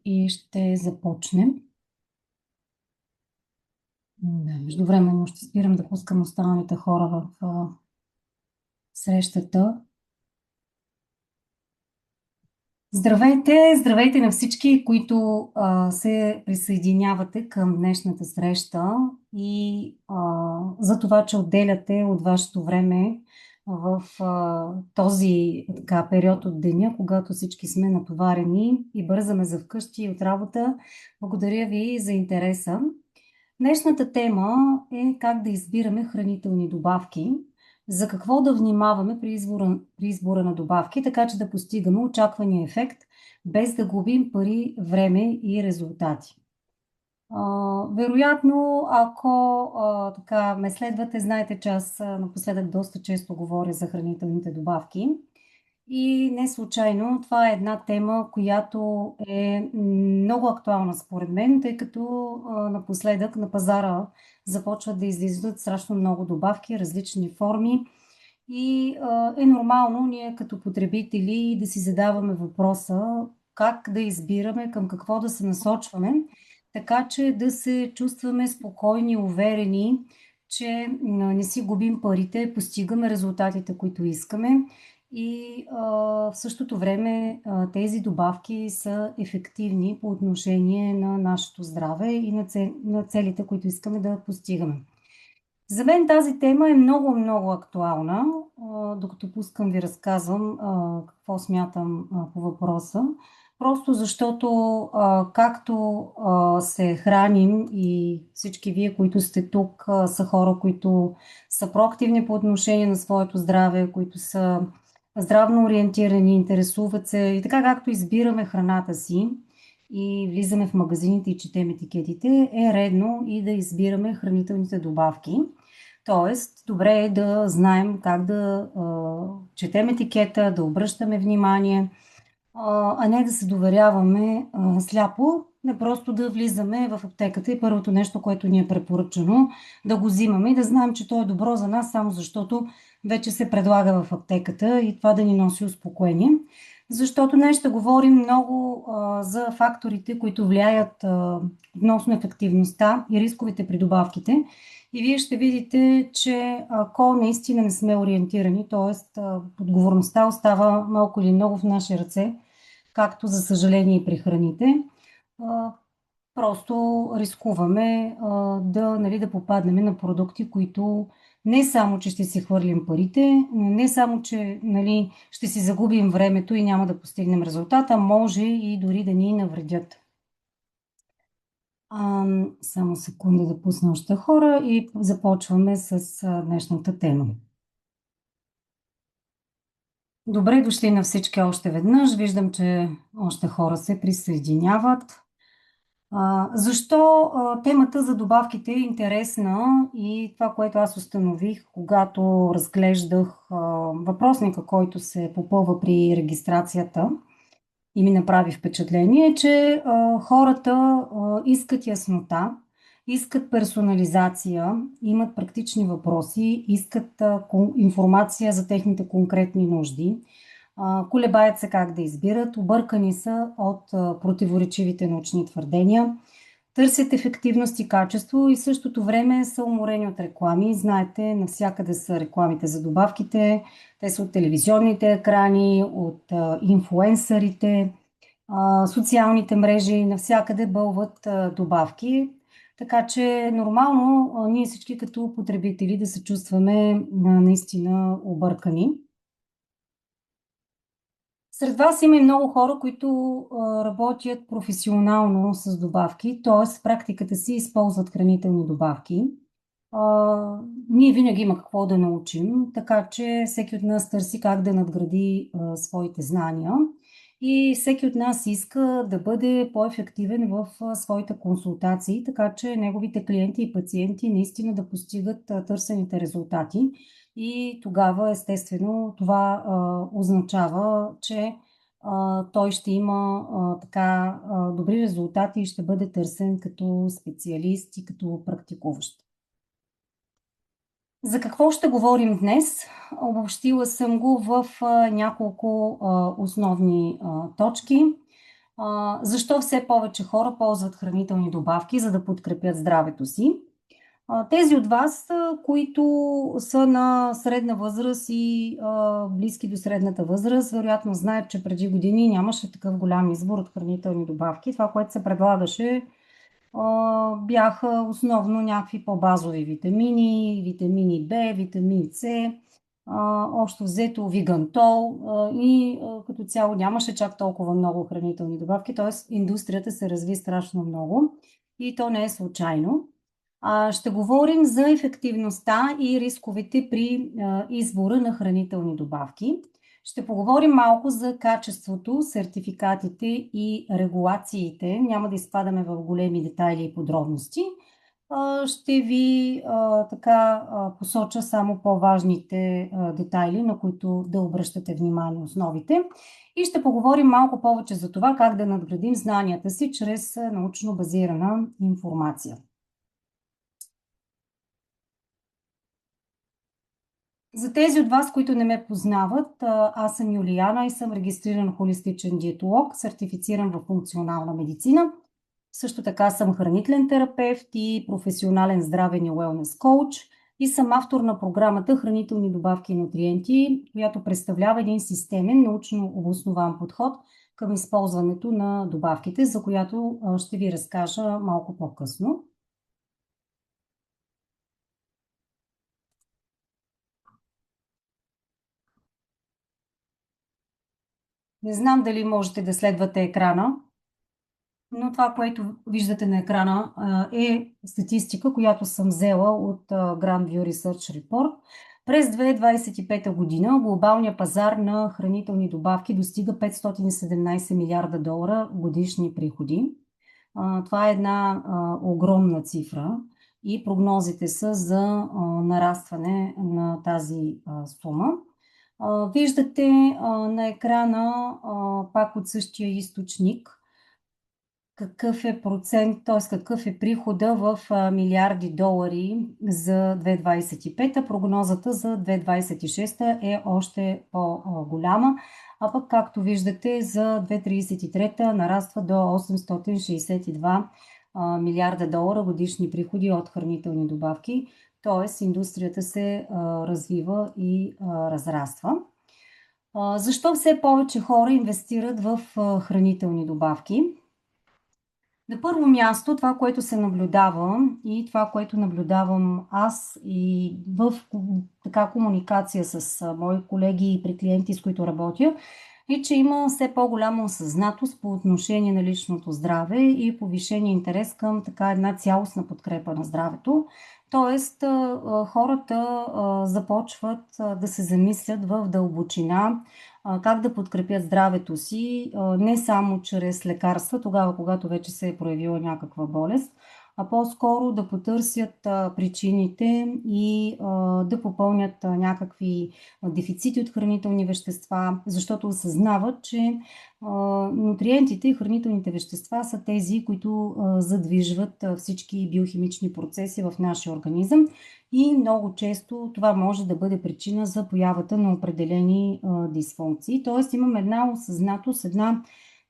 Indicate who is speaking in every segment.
Speaker 1: И ще започнем. Да, междувременно ще спирам да пускам останалите хора в срещата. Здравейте! Здравейте на всички, които се присъединявате към днешната среща и за това, че отделяте от вашето време в този период от деня, когато всички сме натоварени и бързаме за вкъщи и от работа. Благодаря ви за интереса. Днешната тема е как да избираме хранителни добавки, за какво да внимаваме при избора на добавки, така че да постигаме очаквания ефект, без да губим пари, време и резултати. Вероятно, ако така ме следвате, знаете, че аз напоследък доста често говоря за хранителните добавки. И не случайно това е една тема, която е много актуална според мен, тъй като напоследък на пазара започват да излизат страшно много добавки, различни форми и е нормално ние като потребители да си задаваме въпроса как да избираме, към какво да се насочваме, така че да се чувстваме спокойни, уверени, че не си губим парите, постигаме резултатите, които искаме и в същото време тези добавки са ефективни по отношение на нашето здраве и на целите, които искаме да постигаме. За мен тази тема е много, много актуална. Докато пускам ви разказвам какво смятам по въпроса. Просто защото както се храним и всички вие, които сте тук, са хора, които са проактивни по отношение на своето здраве, които са здравно ориентирани, интересуват се и така както избираме храната си и влизаме в магазините и четем етикетите, е редно и да избираме хранителните добавки. Тоест, добре е да знаем как да четем етикета, да обръщаме внимание, а не да се доверяваме сляпо, не просто да влизаме в аптеката и първото нещо, което ни е препоръчано, да го взимаме и да знаем, че то е добро за нас, само защото вече се предлага в аптеката и това да ни носи успокоение. Защото днес ще говорим много за факторите, които влияят относно ефективността и рисковете при добавките. И вие ще видите, че ако наистина не сме ориентирани, т.е. отговорността остава малко или много в наши ръце, както за съжаление и при храните, просто рискуваме да попаднем на продукти, които не само, че ще си хвърлим парите, не само, че ще си загубим времето и няма да постигнем резултата, може и дори да ни навредят. Само секунда да пусна още хора и започваме с днешната тема. Добре дошли на всички още веднъж. Виждам, че още хора се присъединяват. Защо темата за добавките е интересна и това, което аз установих, когато разглеждах въпросника, който се попълва при регистрацията и ми направи впечатление, че хората искат яснота, искат персонализация, имат практични въпроси, искат информация за техните конкретни нужди, колебаят се как да избират, объркани са от противоречивите научни твърдения, търсят ефективност и качество и в същото време са уморени от реклами. Знаете, навсякъде са рекламите за добавките, те са от телевизионните екрани, от инфлуенсърите, социалните мрежи, навсякъде бълват добавки. Така че е нормално ние всички като потребители да се чувстваме наистина объркани. Сред вас има и много хора, които работят професионално с добавки, т.е. в практиката си използват хранителни добавки. Ние винаги има какво да научим, така че всеки от нас търси как да надгради своите знания и всеки от нас иска да бъде по-ефективен в своите консултации, така че неговите клиенти и пациенти наистина да постигат търсените резултати. И тогава, естествено, това означава, че той ще има добри резултати и ще бъде търсен като специалист и като практикуващ. За какво ще говорим днес? Обобщила съм го в няколко основни точки. Защо все повече хора ползват хранителни добавки, за да подкрепят здравето си? Тези от вас, които са на средна възраст и близки до средната възраст, вероятно знаят, че преди години нямаше такъв голям избор от хранителни добавки. Това, което се предлагаше, бяха основно някакви по-базови витамини, витамини В, витамин С, общо взето вигантол и като цяло нямаше чак толкова много хранителни добавки, т.е. индустрията се разви страшно много и то не е случайно. Ще говорим за ефективността и рисковете при избора на хранителни добавки. Ще поговорим малко за качеството, сертификатите и регулациите. Няма да изпадаме в големи детайли и подробности. Ще ви посоча само по-важните детайли, на които да обръщате внимание, основите. И ще поговорим малко повече за това как да надградим знанията си чрез научно базирана информация. За тези от вас, които не ме познават, аз съм Юлияна и съм регистриран холистичен диетолог, сертифициран в функционална медицина. Също така съм хранителен терапевт и професионален здравен и уелнес коуч и съм автор на програмата Хранителни добавки и нутриенти, която представлява един системен, научно обоснован подход към използването на добавките, за която ще ви разкажа малко по-късно. Не знам дали можете да следвате екрана, но това, което виждате на екрана, е статистика, която съм взела от Grand View Research Report. През 2025 година глобалният пазар на хранителни добавки достига 517 милиарда долара годишни приходи. Това е една огромна цифра и прогнозите са за нарастване на тази сума. Виждате на екрана пак от същия източник какъв е процент, т.е. какъв е прихода в милиарди долари за 2025. Прогнозата за 2026 е още по-голяма, а пък както виждате за 2033 нараства до 862 милиарда долара годишни приходи от хранителни добавки, т.е. индустрията се развива и разраства. Защо все повече хора инвестират в хранителни добавки? На първо място, това, което се наблюдава и това, което наблюдавам аз и в комуникация с мои колеги и при клиенти, с които работя, е, че има все по-голяма осъзнатост по отношение на личното здраве и повишение интерес към една цялостна подкрепа на здравето. Тоест, хората започват да се замислят в дълбочина как да подкрепят здравето си, не само чрез лекарства, тогава когато вече се е проявила някаква болест, а по-скоро да потърсят причините и да попълнят някакви дефицити от хранителни вещества, защото осъзнават, че нутриентите и хранителните вещества са тези, които задвижват всички биохимични процеси в нашия организъм и много често това може да бъде причина за появата на определени дисфункции. Тоест имаме една осъзнатост, една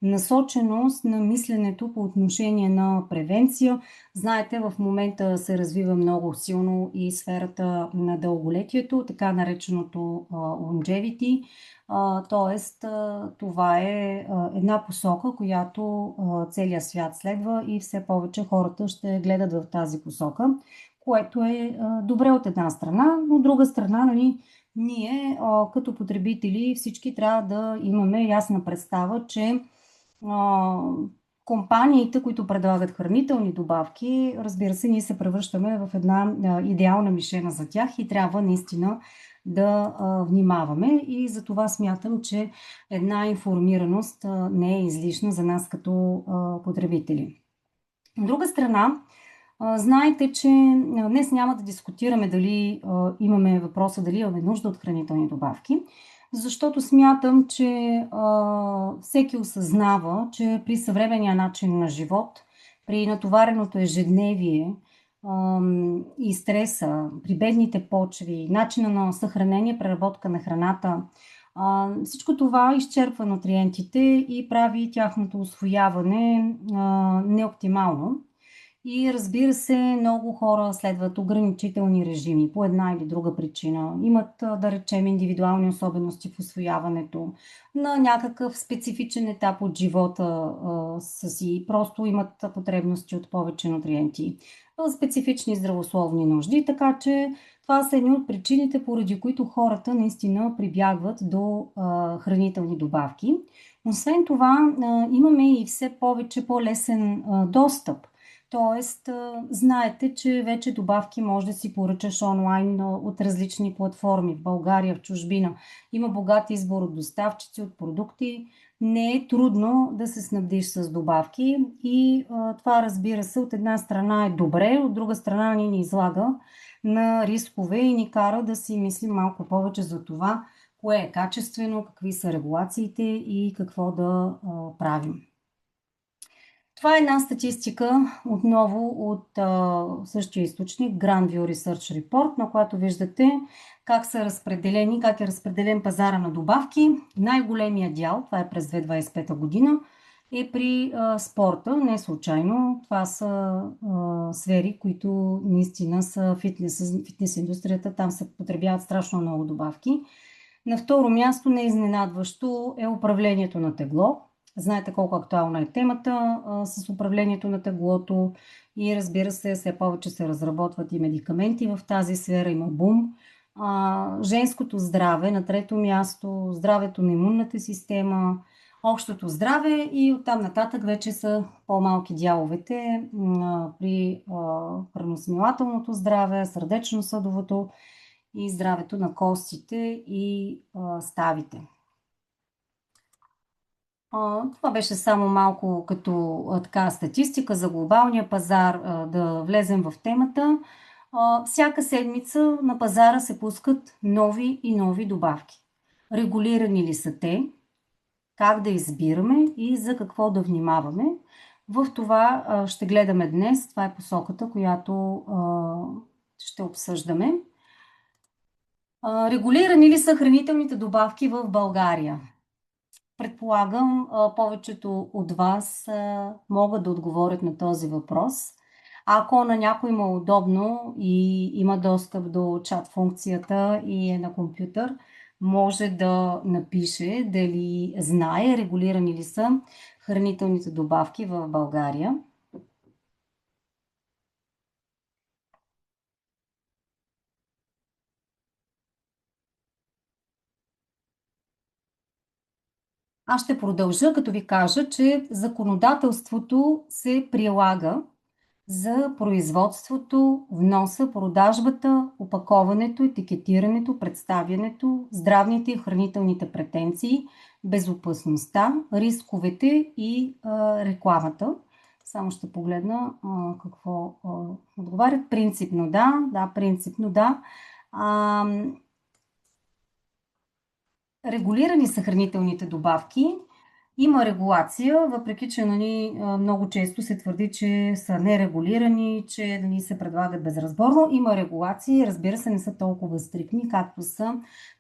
Speaker 1: насоченост на мисленето по отношение на превенция. Знаете, в момента се развива много силно и сферата на дълголетието, така нареченото longevity. Тоест, това е една посока, която целият свят следва и все повече хората ще гледат в тази посока, което е добре от една страна, но от друга страна, нали, ние като потребители всички трябва да имаме ясна представа, че компаниите, които предлагат хранителни добавки, разбира се, ние се превръщаме в една идеална мишена за тях и трябва наистина да внимаваме и за това смятам, че една информираност не е излишна за нас като потребители. От друга страна, знаете, че днес няма да дискутираме дали имаме въпроса, дали имаме нужда от хранителни добавки, защото смятам, че всеки осъзнава, че при съвременния начин на живот, при натовареното ежедневие и стреса, при бедните почви, начина на съхранение, преработка на храната, Всичко това изчерпва нутриентите и прави тяхното усвояване неоптимално. И разбира се, много хора следват ограничителни режими по една или друга причина. Имат, да речем, индивидуални особености в усвояването на някакъв специфичен етап от живота са си, просто имат потребности от повече нутриенти, специфични здравословни нужди, така че това са едни от причините, поради които хората наистина прибягват до хранителни добавки. Освен това, имаме и все повече по-лесен достъп. Тоест, знаете, че вече добавки може да си поръчаш онлайн от различни платформи в България, в чужбина. Има богат избор от доставчици, от продукти. Не е трудно да се снабдиш с добавки и това, разбира се, от една страна е добре, от друга страна ни излага на рискове и ни кара да си мислим малко повече за това, кое е качествено, какви са регулациите и какво да правим. Това е една статистика отново от същия източник, Grandview Research Report, на която виждате как са разпределени, как е разпределен пазара на добавки. Най-големия дял, това е през 2025 година, е при спорта. Не случайно, това са сфери, които наистина са фитнес индустрията, там се потребяват страшно много добавки. На второ място, неизненадващо, е управлението на тегло. Знаете колко актуална е темата с управлението на теглото и, разбира се, все повече се разработват и медикаменти в тази сфера, има бум. Женското здраве на трето място, здравето на имунната система, общото здраве и оттам нататък вече са по-малки дяловете при храносмилателното здраве, сърдечно-съдовото и здравето на костите и ставите. Това беше само малко като така статистика за глобалния пазар, да влезем в темата. Всяка седмица на пазара се пускат нови и нови добавки. Регулирани ли са те? Как да избираме и за какво да внимаваме? В това ще гледаме днес. Това е посоката, която ще обсъждаме. Регулирани ли са хранителните добавки в България? Предполагам, повечето от вас могат да отговорят на този въпрос. Ако на някой му е удобно и има достъп до чат функцията и е на компютър, може да напише дали знае регулирани ли са хранителните добавки в България. Аз ще продължа, като ви кажа, че законодателството се прилага за производството, вноса, продажбата, опаковането, етикетирането, представянето, здравните и хранителните претенции, безопасността, рисковете и рекламата. Само ще погледна какво отговарят. Принципно да, принципно да. Регулирани са хранителните добавки. Има регулация, въпреки че много често се твърди, че са нерегулирани, че се предлагат безразборно. Има регулации, разбира се, не са толкова стриктни, както са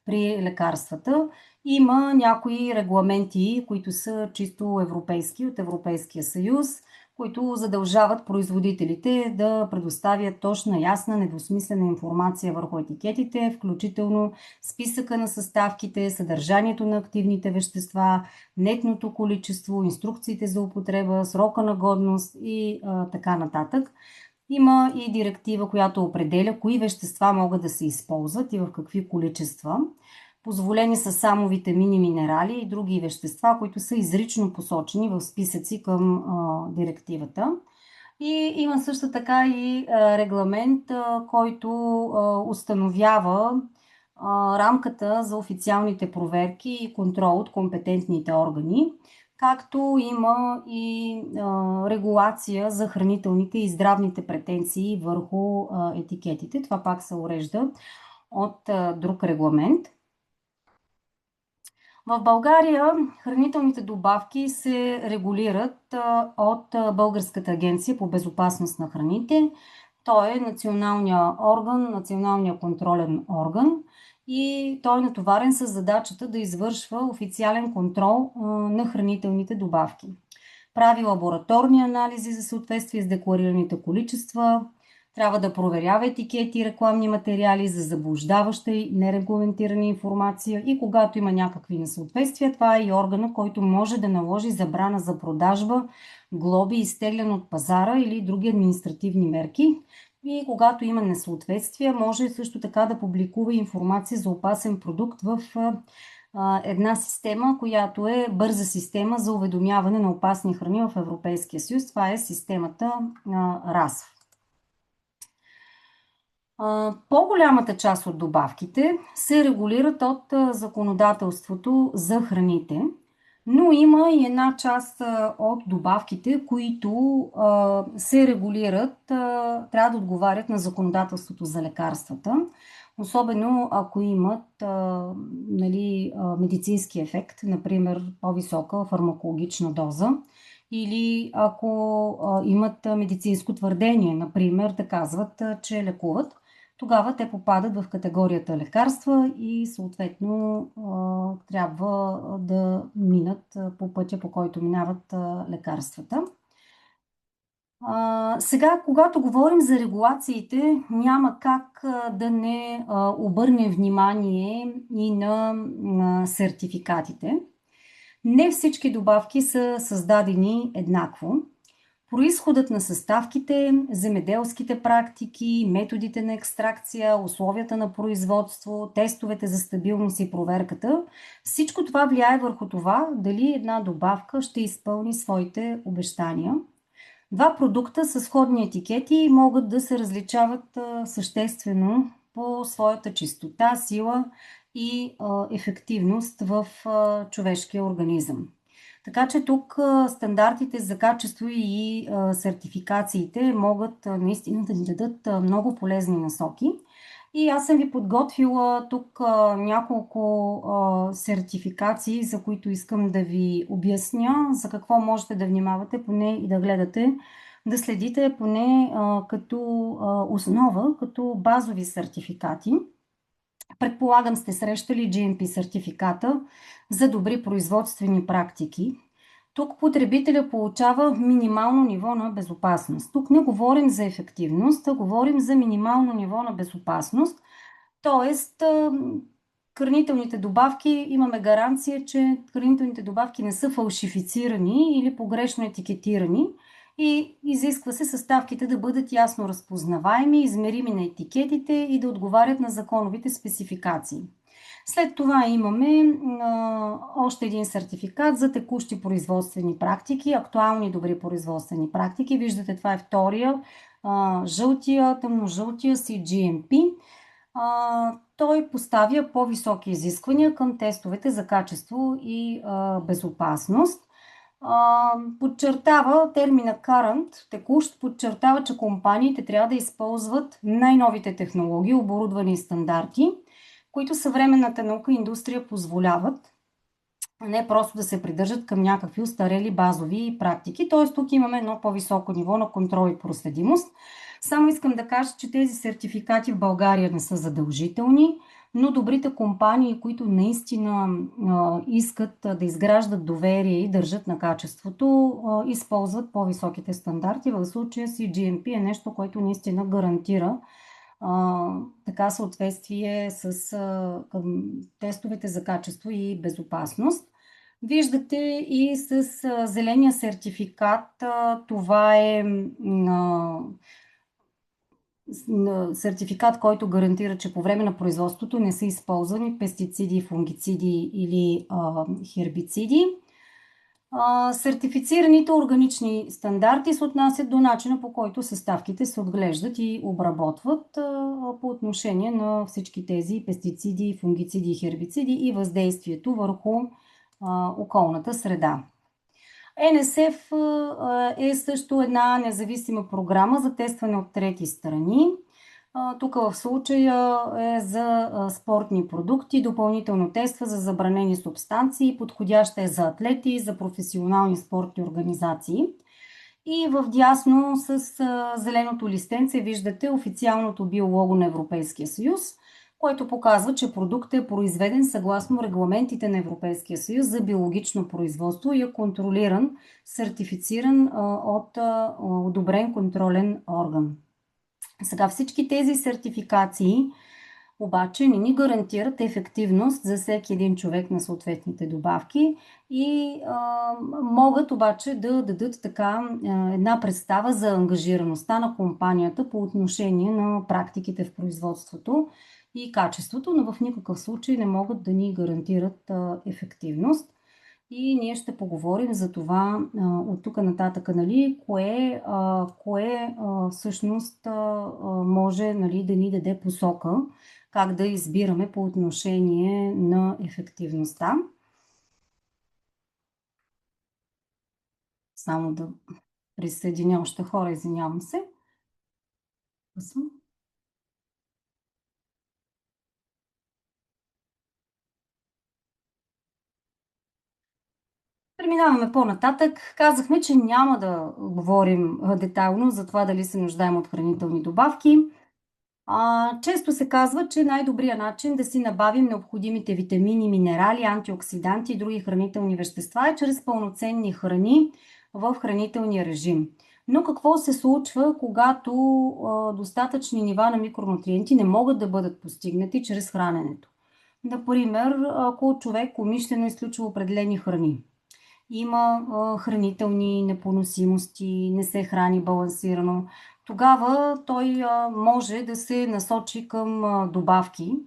Speaker 1: при лекарствата. Има някои регламенти, които са чисто европейски, от Европейския съюз, които задължават производителите да предоставят точна, ясна, недвусмислена информация върху етикетите, включително списъка на съставките, съдържанието на активните вещества, нетното количество, инструкциите за употреба, срока на годност и така нататък. Има и директива, която определя кои вещества могат да се използват и в какви количества. Позволени са само витамини, минерали и други вещества, които са изрично посочени в списъци към директивата. И има също така и регламент, който установява рамката за официалните проверки и контрол от компетентните органи, както има и регулация за хранителните и здравните претенции върху етикетите. Това пак се урежда от друг регламент. В България хранителните добавки се регулират от Българската агенция по безопасност на храните. Той е националният орган, националният контролен орган и той е натоварен с задачата да извършва официален контрол на хранителните добавки. Прави лабораторни анализи за съответствие с декларираните количества, трябва да проверява етикети и рекламни материали за заблуждаваща и нерегламентирана информация и когато има някакви несъответствия, това е и органа, който може да наложи забрана за продажба, глоби, изтегляне от пазара или други административни мерки. И когато има несъответствия, може също така да публикува информация за опасен продукт в една система, която е бърза система за уведомяване на опасни храни в Европейския съюз. Това е системата РАСФ. По-голямата част от добавките се регулират от законодателството за храните, но има и една част от добавките, които се регулират, трябва да отговарят на законодателството за лекарствата, особено ако имат медицински ефект, например по-висока фармакологична доза, или ако имат медицинско твърдение, например да казват, че лекуват, тогава те попадат в категорията лекарства и съответно трябва да минат по пътя, по който минават лекарствата. Сега, когато говорим за регулациите, няма как да не обърнем внимание и на сертификатите. Не всички добавки са създадени еднакво. Произходът на съставките, земеделските практики, методите на екстракция, условията на производство, тестовете за стабилност и проверката, всичко това влияе върху това дали една добавка ще изпълни своите обещания. Два продукта с сходни етикети могат да се различават съществено по своята чистота, сила и ефективност в човешкия организъм. Така че тук стандартите за качество и сертификациите могат наистина да ни дадат много полезни насоки. И аз съм ви подготвила тук няколко сертификации, за които искам да ви обясня, за какво можете да внимавате поне и да гледате, да следите поне като основа, като базови сертификати. Предполагам сте срещали GMP сертификата за добри производствени практики. Тук потребителя получава минимално ниво на безопасност. Тук не говорим за ефективност, а говорим за минимално ниво на безопасност. Тоест, хранителните добавки, имаме гаранция, че хранителните добавки не са фалшифицирани или погрешно етикетирани и изисква се съставките да бъдат ясно разпознаваеми, измерими на етикетите и да отговарят на законовите спецификации. След това имаме още един сертификат за текущи производствени практики, актуални добри производствени практики. Виждате, това е втория, жълтия, тъмножълтия CGMP. Той поставя по-високи изисквания към тестовете за качество и безопасност. Подчертава термина current, текущ, подчертава, че компаниите трябва да използват най-новите технологии, оборудвани и стандарти, които съвременната наука и индустрия позволяват, а не просто да се придържат към някакви устарели базови практики. Т.е. тук имаме едно по-високо ниво на контрол и проследимост. Само искам да кажа, че тези сертификати в България не са задължителни, но добрите компании, които наистина искат да изграждат доверие и държат на качеството, използват по-високите стандарти. В случая CGMP е нещо, което наистина гарантира така съответствие с тестовете за качество и безопасност. Виждате и с зеления сертификат, това е сертификат, който гарантира, че по време на производството не са използвани пестициди, фунгициди или хербициди. Сертифицираните органични стандарти се отнасят до начина, по който съставките се отглеждат и обработват по отношение на всички тези пестициди, фунгициди и хербициди и въздействието върху околната среда. НСФ е също една независима програма за тестване от трети страни. Тук в случая е за спортни продукти, допълнително тества за забранени субстанции, подходяща е за атлети и за професионални спортни организации. И в дясно с зеленото листенце виждате официалното биолого на Европейския съюз, което показва, че продуктът е произведен съгласно регламентите на Европейския съюз за биологично производство и е контролиран, сертифициран от одобрен контролен орган. Сега всички тези сертификации обаче не ни гарантират ефективност за всеки един човек на съответните добавки и могат обаче да дадат така една представа за ангажираността на компанията по отношение на практиките в производството и качеството, но в никакъв случай не могат да ни гарантират ефективност. И ние ще поговорим за това от тук нататък, нали, кое всъщност може, нали, да ни даде посока как да избираме по отношение на ефективността. Само да присъединя още хора, извинявам се. Преминаваме по-нататък. Казахме, че няма да говорим детайлно за това дали се нуждаем от хранителни добавки. Често се казва, че най-добрият начин да си набавим необходимите витамини, минерали, антиоксиданти и други хранителни вещества е чрез пълноценни храни в хранителния режим. Но какво се случва, когато достатъчни нива на микронутриенти не могат да бъдат постигнати чрез храненето? Например, ако човек умишлено изключва определени храни, има хранителни непоносимости, не се храни балансирано, тогава той може да се насочи към добавки,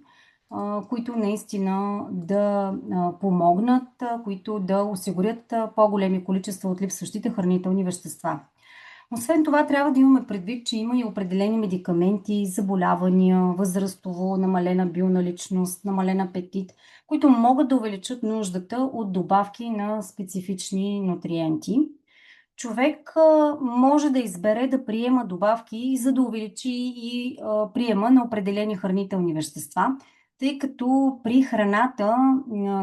Speaker 1: които наистина да помогнат, които да осигурят по-големи количества от липсващите хранителни вещества. Освен това, трябва да имаме предвид, че има и определени медикаменти, заболявания, възрастово, намалена бионаличност, намален апетит, които могат да увеличат нуждата от добавки на специфични нутриенти. Човек може да избере да приема добавки, за да увеличи и приема на определени хранителни вещества, тъй като при храната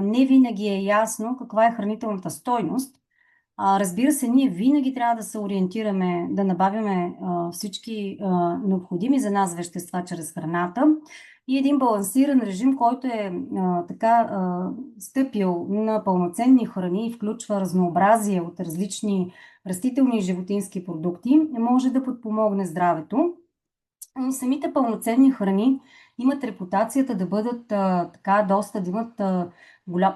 Speaker 1: не винаги е ясно каква е хранителната стойност. Разбира се, ние винаги трябва да се ориентираме, да набавяме всички необходими за нас вещества чрез храната и един балансиран режим, който е стъпил на пълноценни храни и включва разнообразие от различни растителни и животински продукти, може да подпомогне здравето. И самите пълноценни храни имат репутацията да бъдат да имат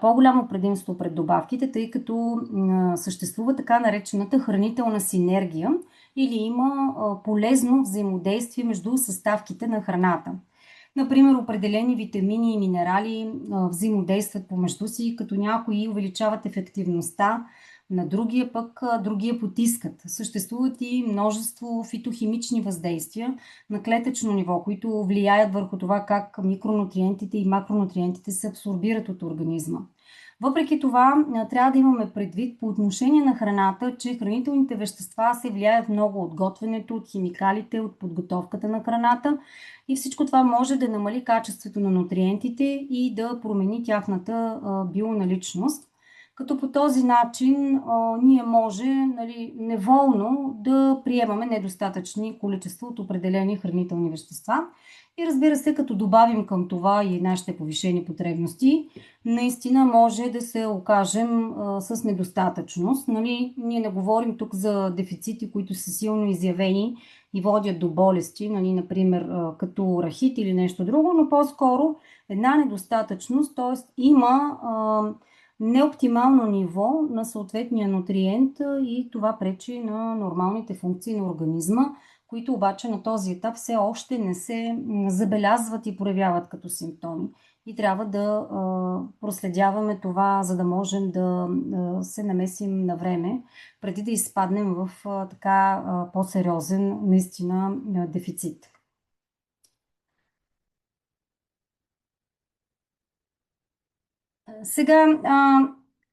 Speaker 1: по-голямо предимство пред добавките, тъй като съществува така наречената хранителна синергия или има полезно взаимодействие между съставките на храната. Например, определени витамини и минерали взаимодействат помежду си, като някои увеличават ефективността на другия, пък другия потискат. Съществуват и множество фитохимични въздействия на клетъчно ниво, които влияят върху това как микронутриентите и макронутриентите се абсорбират от организма. Въпреки това, трябва да имаме предвид по отношение на храната, че хранителните вещества се влияят много от готвенето, от химикалите, от подготовката на храната и всичко това може да намали качеството на нутриентите и да промени тяхната бионаличност. Като по този начин ние може, нали, неволно да приемаме недостатъчни количества от определени хранителни вещества. И разбира се, като добавим към това и нашите повишени потребности, наистина може да се окажем с недостатъчност. Нали, ние не говорим тук за дефицити, които са силно изявени и водят до болести, нали, например като рахит или нещо друго, но по-скоро една недостатъчност, т.е. има неоптимално ниво на съответния нутриент и това пречи на нормалните функции на организма, които обаче на този етап все още не се забелязват и проявяват като симптоми. И трябва да проследяваме това, за да можем да се намесим на време, преди да изпаднем в по-сериозен наистина дефицит. Сега,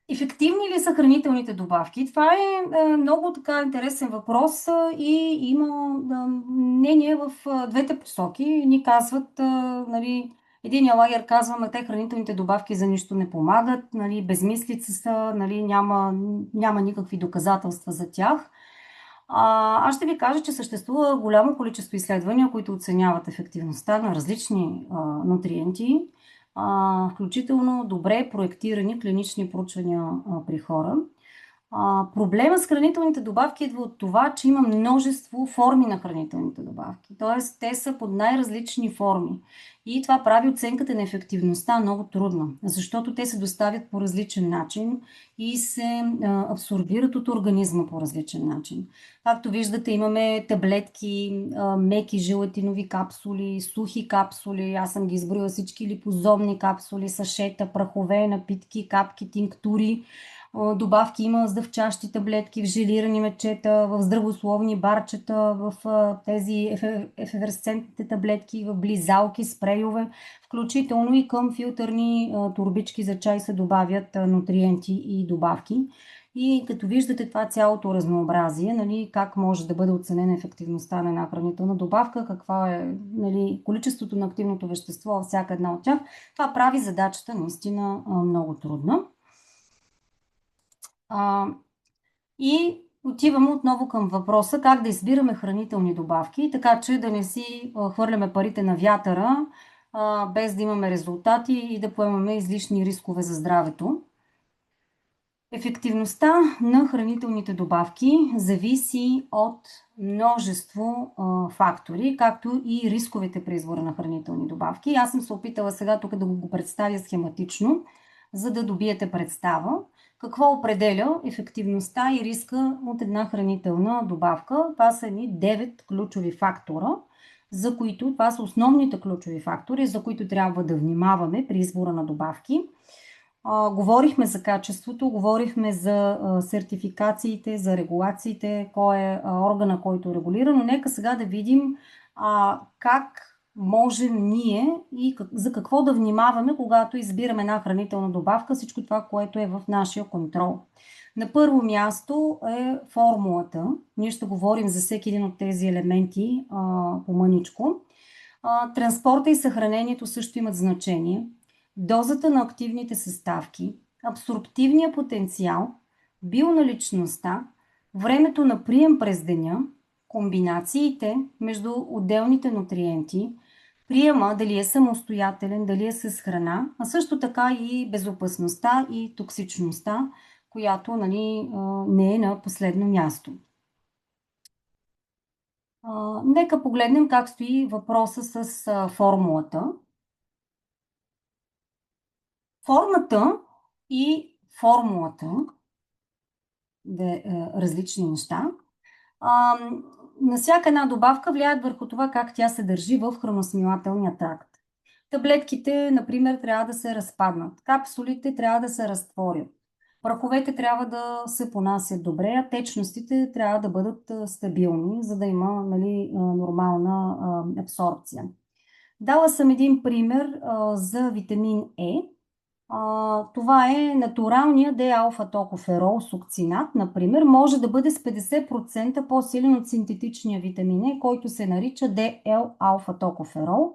Speaker 1: ефективни ли са хранителните добавки? Това е много така интересен въпрос и има мнение в двете посоки. Ни казват, нали, единия лагер казва, те хранителните добавки за нищо не помагат, нали, безмислица са, нали, няма никакви доказателства за тях. Аз ще ви кажа, че съществува голямо количество изследвания, които оценяват ефективността на различни нутриенти, включително добре проектирани клинични проучвания при хора. Проблема с хранителните добавки идва от това, че има множество форми на хранителните добавки. Тоест, те са под най-различни форми. И това прави оценката на ефективността много трудна, защото те се доставят по различен начин и се абсорбират от организма по различен начин. Както виждате, имаме таблетки, меки желатинови капсули, сухи капсули, аз съм ги изброила всички, липозомни капсули, сашета, прахове, напитки, капки, тинктури. Добавки има сдъвчащи таблетки, в желирани мечета, в здравословни барчета, в тези ефервесцентните таблетки, в близалки, спрейове, включително и към филтърни турбички за чай се добавят нутриенти и добавки. И като виждате това цялото разнообразие, нали, как може да бъде оценена ефективността на една хранителна добавка, каква е, нали, количеството на активното вещество във всяка една от тях, това прави задачата наистина много трудна. И отиваме отново към въпроса как да избираме хранителни добавки, така че да не си хвърляме парите на вятъра, без да имаме резултати и да поемаме излишни рискове за здравето. Ефективността на хранителните добавки зависи от множество фактори, както и рисковете при избора на хранителни добавки. Аз съм се опитала сега тук да го представя схематично, за да добиете представа какво определя ефективността и риска от една хранителна добавка. Това са едни 9 ключови фактора, за които това са основните ключови фактори, за които трябва да внимаваме при избора на добавки. Говорихме за качеството, говорихме за сертификациите, за регулациите, кой е органа, който регулира, но нека сега да видим как можем ние и за какво да внимаваме, когато избираме една хранителна добавка, всичко това, което е в нашия контрол. На първо място е формулата. Ние ще говорим за всеки един от тези елементи по-мъничко. Транспорта и съхранението също имат значение. Дозата на активните съставки, абсорбтивния потенциал, бионаличността, времето на прием през деня, комбинациите между отделните нутриенти, приема дали е самостоятелен, дали е с храна, а също така и безопасността и токсичността, която, нали, не е на последно място. Нека погледнем как стои въпроса с формулата. Формата и формулата, различни неща, на всяка една добавка влияят върху това как тя се държи в храносмилателния тракт. Таблетките, например, трябва да се разпаднат. Капсулите трябва да се разтворят. Праховете трябва да се понасят добре, а течностите трябва да бъдат стабилни, за да има, нали, нормална абсорбция. Дала съм един пример за витамин Е. Това е натуралния D-алфа-токоферол сукцинат, например, може да бъде с 50% по-силен от синтетичния витамин Е, който се нарича DL-алфа-токоферол.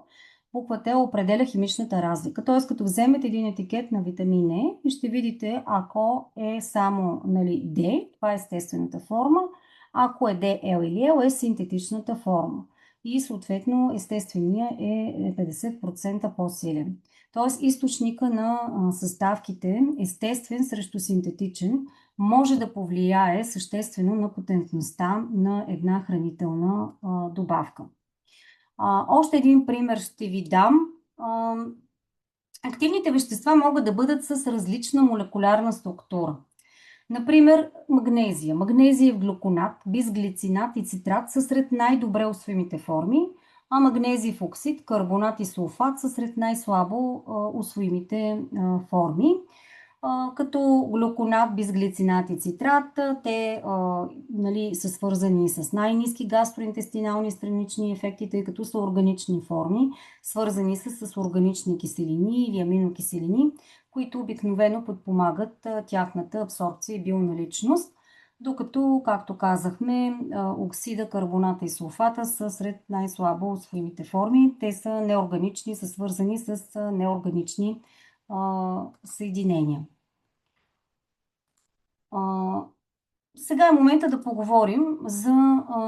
Speaker 1: Буква Т определя химичната разлика. Т.е. като вземете един етикет на витамин Е и ще видите, ако е само, нали, D, това е естествената форма, ако е DL или L е синтетичната форма. И съответно естествения е 50% по-силен. Т.е. източника на съставките, естествен срещу синтетичен, може да повлияе съществено на потентността на една хранителна добавка. Още един пример ще ви дам. Активните вещества могат да бъдат с различна молекулярна структура. Например, магнезия. Магнезиев глюконат, бисглицинат и цитрат са сред най-добре усвоимите форми, а магнезиев оксид, карбонат и сулфат са сред най-слабо усвоимите форми. Като глюконат, бисглицинат и цитрат, те нали, са свързани с най-низки гастроинтестинални странични ефекти, тъй като са органични форми, свързани с органични киселини или аминокиселини, които обикновено подпомагат тяхната абсорбция и бионаличност, докато, както казахме, оксида, карбоната и сулфата са сред най-слабо усвоимите форми. Те са неорганични, са свързани с неорганични съединения. Сега е момента да поговорим за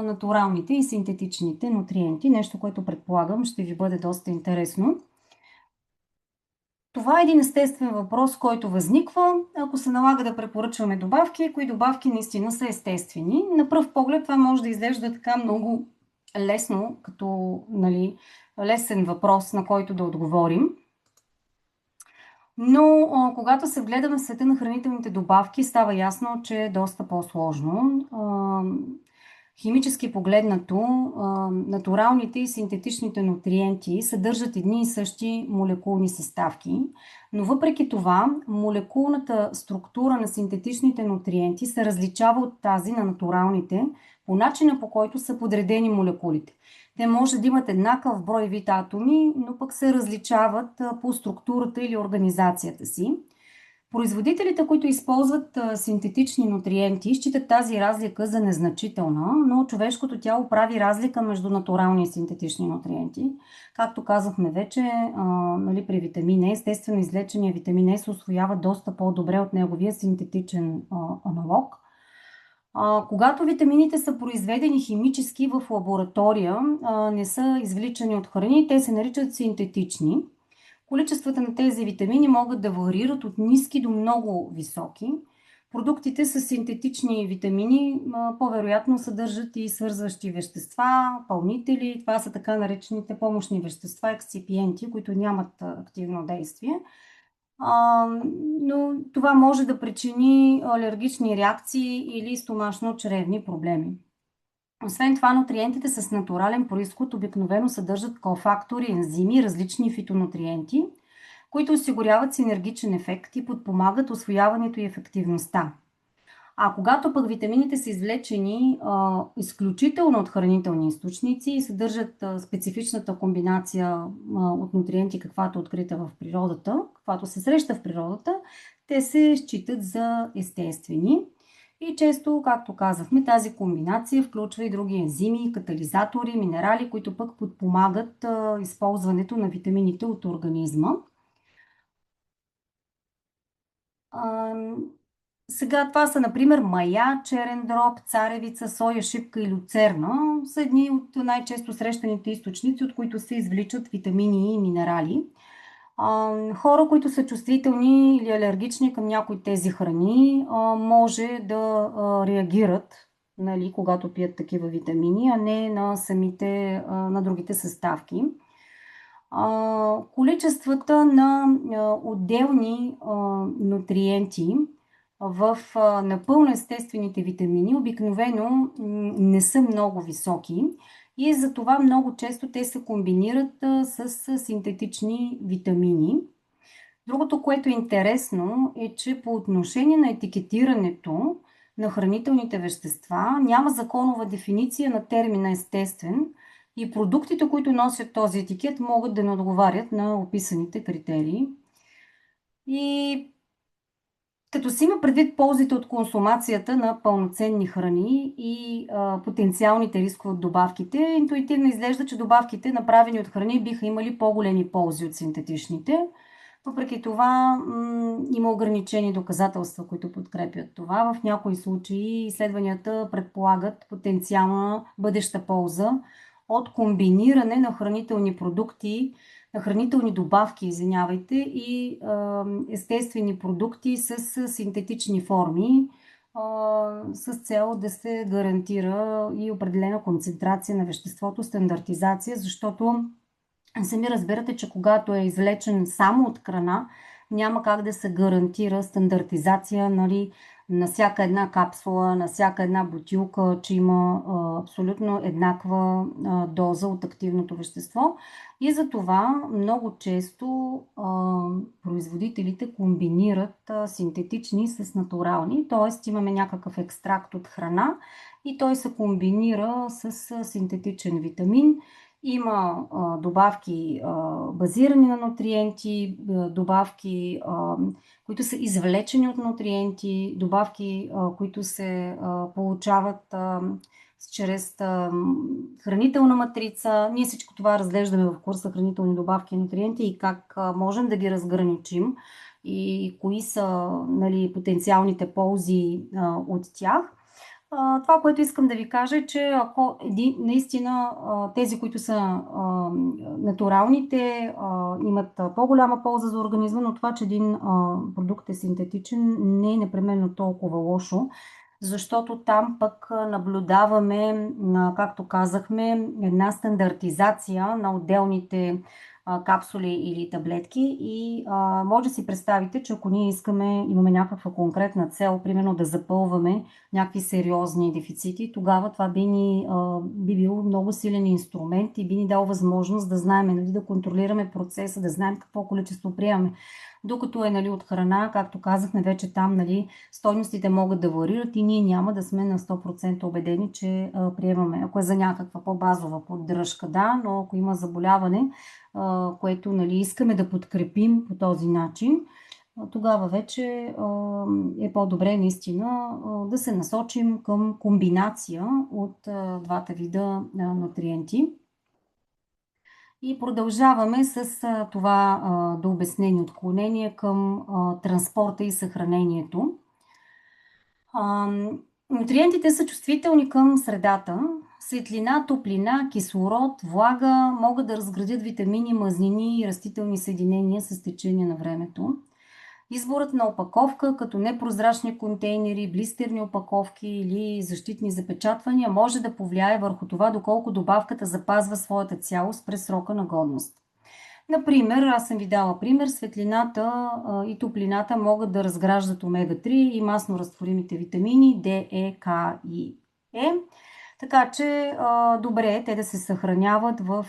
Speaker 1: натуралните и синтетичните нутриенти, нещо, което предполагам ще ви бъде доста интересно. Това е един естествен въпрос, който възниква, ако се налага да препоръчваме добавки, кои добавки наистина са естествени. На пръв поглед това може да изглежда така много лесно, като нали, лесен въпрос, на който да отговорим. Но когато се вгледаме в света на хранителните добавки, става ясно, че е доста по-сложно. Химически погледнато, натуралните и синтетичните нутриенти съдържат едни и същи молекулни съставки, но въпреки това молекулната структура на синтетичните нутриенти се различава от тази на натуралните по начина, по който са подредени молекулите. Те може да имат еднакъв брой вид атоми, но пък се различават по структурата или организацията си. Производителите, които използват синтетични нутриенти, считат тази разлика за незначителна, но човешкото тяло прави разлика между натурални и синтетични нутриенти. Както казахме вече, нали, при витамин Е, естествено излечения витамин Е се усвоява доста по-добре от неговия синтетичен аналог. Когато витамините са произведени химически в лаборатория, не са извличани от храни, те се наричат синтетични. Количествата на тези витамини могат да варират от ниски до много високи. Продуктите с синтетични витамини по-вероятно съдържат и свързващи вещества, пълнители. Това са така наречените помощни вещества, ексципиенти, които нямат активно действие. Но това може да причини алергични реакции или стомашно-чревни проблеми. Освен това, нутриентите с натурален произход обикновено съдържат кофактори, ензими, различни фитонутриенти, които осигуряват синергичен ефект и подпомагат усвояването и ефективността. А когато пък витамините са извлечени изключително от хранителни източници и съдържат специфичната комбинация от нутриенти, каквато е открита в природата, каквато се среща в природата, те се считат за естествени. И често, както казахме, тази комбинация включва и други ензими, катализатори, минерали, които пък подпомагат използването на витамините от организма. Сега това са, например, мая, черен дроб, царевица, соя, шипка и люцерна. Са едни от най-често срещаните източници, от които се извличат витамини и минерали. Хора, които са чувствителни или алергични към някои от тези храни, може да реагират, нали, когато пият такива витамини, а не на самите, на другите съставки. Количествата на отделни нутриенти в напълно естествените витамини обикновено не са много високи и затова много често те се комбинират с синтетични витамини. Другото, което е интересно, е, че по отношение на етикетирането на хранителните вещества няма законова дефиниция на термина естествен и продуктите, които носят този етикет, могат да не отговарят на описаните критерии. И като си има предвид ползите от консумацията на пълноценни храни и потенциалните рискове от добавките, интуитивно изглежда, че добавките, направени от храни, биха имали по-големи ползи от синтетичните. Въпреки това има ограничени доказателства, които подкрепят това. В някои случаи изследванията предполагат потенциална бъдеща полза от комбиниране на хранителни продукти, на хранителни добавки, извинявайте, и естествени продукти с синтетични форми, с цел да се гарантира и определена концентрация на веществото, стандартизация, защото сами разбирате, че когато е извлечен само от храна, няма как да се гарантира стандартизация, нали, на всяка една капсула, на всяка една бутилка, че има абсолютно еднаква доза от активното вещество. И затова много често производителите комбинират синтетични с натурални, т.е. имаме някакъв екстракт от храна и той се комбинира с синтетичен витамин. Има добавки базирани на нутриенти, добавки, които са извлечени от нутриенти, добавки, които се получават чрез хранителна матрица. Ние всичко това разглеждаме в курса хранителни добавки и нутриенти и как можем да ги разграничим и кои са, нали, потенциалните ползи от тях. Това, което искам да ви кажа е, че ако наистина тези, които са натуралните, имат по-голяма полза за организма, но това, че един продукт е синтетичен, не е непременно толкова лошо, защото там пък наблюдаваме, както казахме, една стандартизация на отделните капсули или таблетки и може да си представите, че ако ние имаме някаква конкретна цел, примерно да запълваме някакви сериозни дефицити, тогава това би бил много силен инструмент и би ни дал възможност да знаем, нали, да контролираме процеса, да знаем какво количество приемаме. Докато е, нали, от храна, както казахме вече там, нали, стойностите могат да варират и ние няма да сме на 100% убедени, че приемаме. Ако е за някаква по-базова поддръжка, да, но ако има заболяване, което, нали, искаме да подкрепим по този начин, тогава вече е по-добре наистина да се насочим към комбинация от двата вида нутриенти. И продължаваме с това дообяснение, отклонение към транспорта и съхранението. Нутриентите са чувствителни към средата. Светлина, топлина, кислород, влага могат да разградят витамини, мазнини и растителни съединения с течение на времето. Изборът на опаковка, като непрозрачни контейнери, блистерни опаковки или защитни запечатвания, може да повлияе върху това доколко добавката запазва своята цялост през срока на годност. Например, аз съм ви дала пример, светлината и топлината могат да разграждат омега-3 и масно разтворимите витамини D, E, K и E. Така че добре е те да се съхраняват в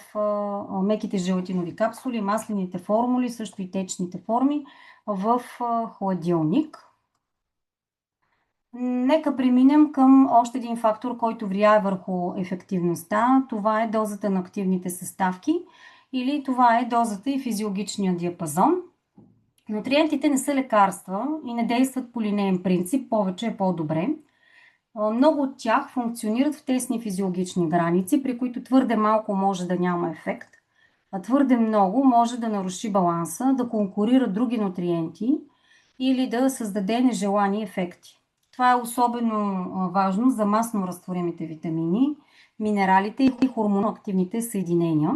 Speaker 1: меките желатинови капсули, маслените формули, също и течните форми в хладилник. Нека преминем към още един фактор, който влияе върху ефективността. Това е дозата на активните съставки или това е дозата и физиологичния диапазон. Нутриентите не са лекарства и не действат по линеен принцип, повече е по-добре. Много от тях функционират в тесни физиологични граници, при които твърде малко може да няма ефект, а твърде много може да наруши баланса, да конкурира други нутриенти или да създаде нежелани ефекти. Това е особено важно за масно разтворимите витамини, минералите и хормоноактивните съединения.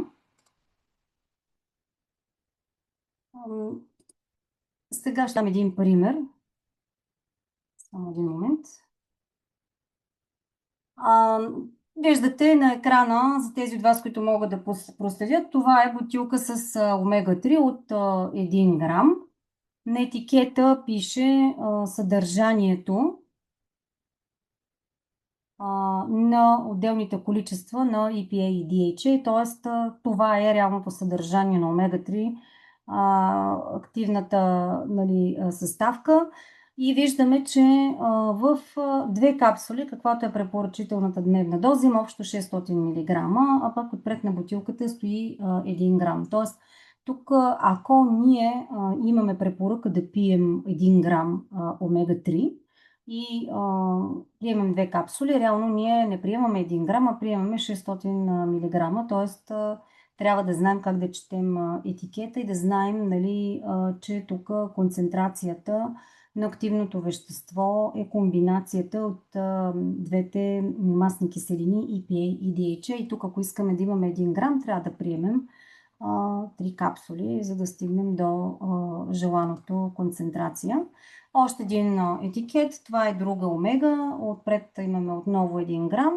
Speaker 1: Сега ще дам един пример. Само един момент. Виждате на екрана, за тези от вас, които могат да проследят, това е бутилка с омега-3 от 1 грам. На етикета пише съдържанието на отделните количества на EPA и DHA, т.е. това е реалното съдържание на омега-3, активната, нали, съставка. И виждаме, че в 2 капсули, каквато е препоръчителната дневна доза, има общо 600 мг, а пък отпред на бутилката стои 1 грам. Тоест, тук, ако ние имаме препоръка да пием 1 грам омега-3 и приемем 2 капсули, реално ние не приемаме 1 грам, а приемаме 600 мг, т.е. трябва да знаем как да четем етикета и да знаем, нали, че тук концентрацията на активното вещество е комбинацията от двете масни киселини EPA и DHA. И тук, ако искаме да имаме 1 грам, трябва да приемем 3 капсули, за да стигнем до желаното концентрация. Още един етикет, това е друга омега, отпред имаме отново 1 грам,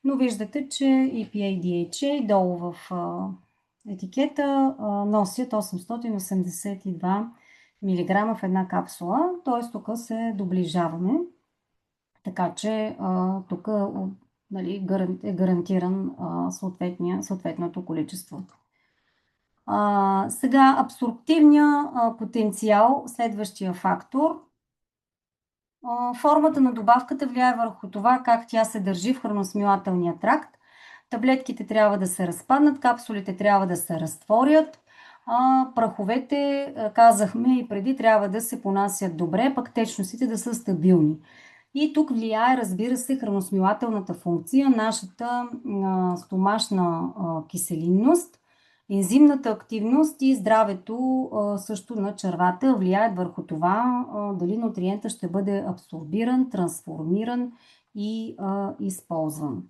Speaker 1: но виждате, че EPA и DHA долу в етикета носят 882 мг в една капсула, т.е. тук се доближаваме, така че тук, нали, е гарантиран съответното количество. Сега абсорбтивния потенциал, следващия фактор. Формата на добавката влияе върху това как тя се държи в храносмилателния тракт. Таблетките трябва да се разпаднат, капсулите трябва да се разтворят, праховете, казахме и преди, трябва да се понасят добре, пък течностите да са стабилни. И тук влияе, разбира се, храносмилателната функция, нашата стомашна киселинност, ензимната активност и здравето също на червата влияят върху това дали нутриента ще бъде абсорбиран, трансформиран и използван.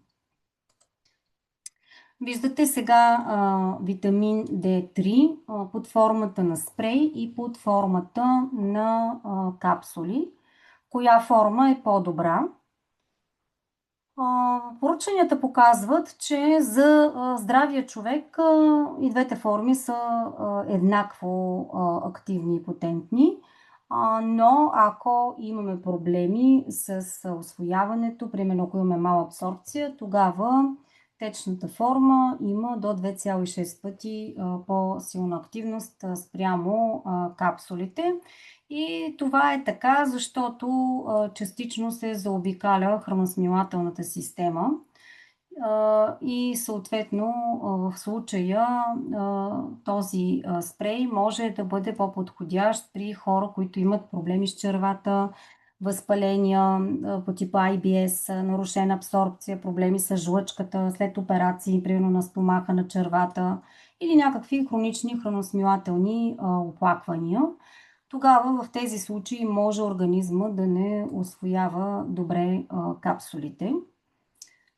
Speaker 1: Виждате сега витамин D3 под формата на спрей и под формата на капсули. Коя форма е по-добра? Порученията показват, че за здравия човек и двете форми са еднакво активни и потентни, но ако имаме проблеми с усвояването, примерно ако имаме мала абсорбция, тогава течната форма има до 2,6 пъти по-силна активност спрямо капсулите. И това е така, защото частично се заобикаля храносмилателната система и съответно в случая този спрей може да бъде по-подходящ при хора, които имат проблеми с червата, възпаления по типа IBS, нарушена абсорбция, проблеми с жлъчката след операции, примерно на стомаха, на червата или някакви хронични храносмилателни оплаквания. Тогава в тези случаи може организма да не усвоява добре капсулите.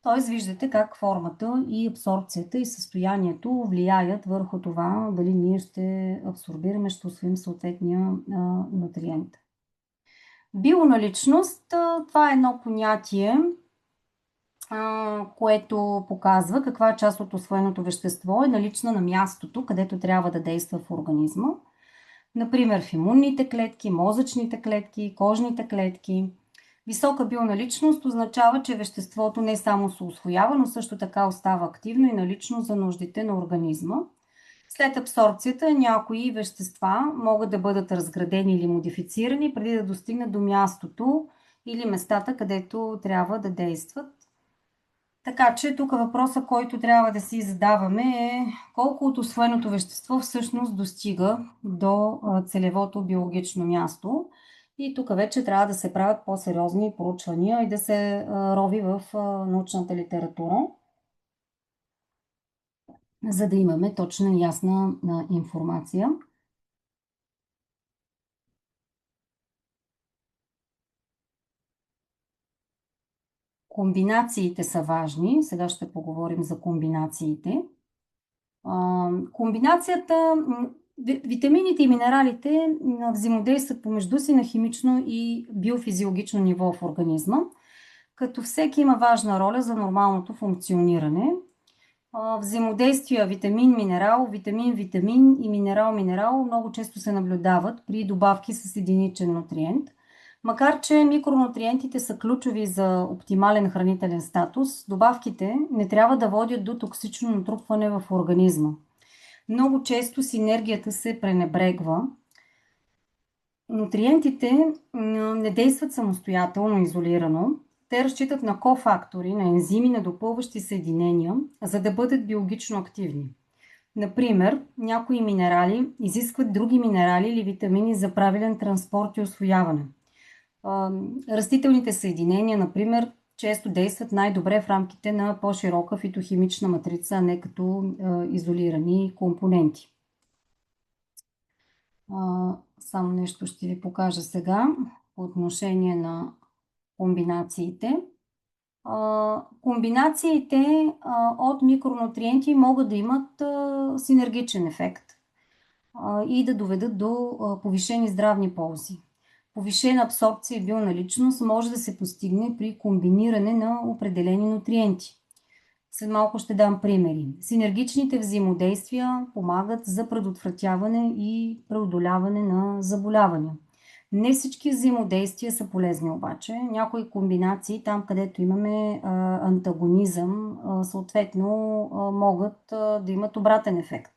Speaker 1: Тоест виждате как формата и абсорбцията и състоянието влияят върху това дали ние ще абсорбираме, ще усвоим съответния нутриент. Бионаличност, това е едно понятие, което показва каква част от усвоеното вещество е налична на мястото, където трябва да действа в организма. Например, в имунните клетки, мозъчните клетки, кожните клетки. Висока бионаличност означава, че веществото не само се усвоява, но също така остава активно и налично за нуждите на организма. След абсорбцията някои вещества могат да бъдат разградени или модифицирани преди да достигнат до мястото или местата, където трябва да действат. Така че тук въпросът, който трябва да си задаваме е колко от усвоеното вещество всъщност достига до целевото биологично място. И тук вече трябва да се правят по-сериозни проучвания и да се рови в научната литература, за да имаме точна и ясна информация. Комбинациите са важни. Сега ще поговорим за комбинациите. Комбинацията, витамините и минералите взаимодействат помежду си на химично и биофизиологично ниво в организма, като всеки има важна роля за нормалното функциониране. Взаимодействия витамин-минерал, витамин-витамин и минерал-минерал много често се наблюдават при добавки с единичен нутриент. Макар че микронутриентите са ключови за оптимален хранителен статус, добавките не трябва да водят до токсично натрупване в организма. Много често синергията се пренебрегва. Нутриентите не действат самостоятелно, изолирано. Те разчитат на кофактори, на ензими, на допълващи съединения, за да бъдат биологично активни. Например, някои минерали изискват други минерали или витамини за правилен транспорт и усвояване. Растителните съединения, например, често действат най-добре в рамките на по-широка фитохимична матрица, а не като изолирани компоненти. Само нещо ще ви покажа сега по отношение на комбинациите. Комбинациите от микронутриенти могат да имат синергичен ефект и да доведат до повишени здравни ползи. Повишена абсорбция и бионаличност може да се постигне при комбиниране на определени нутриенти. След малко ще дам примери. Синергичните взаимодействия помагат за предотвратяване и преодоляване на заболявания. Не всички взаимодействия са полезни обаче. Някои комбинации, там където имаме антагонизъм, съответно могат да имат обратен ефект.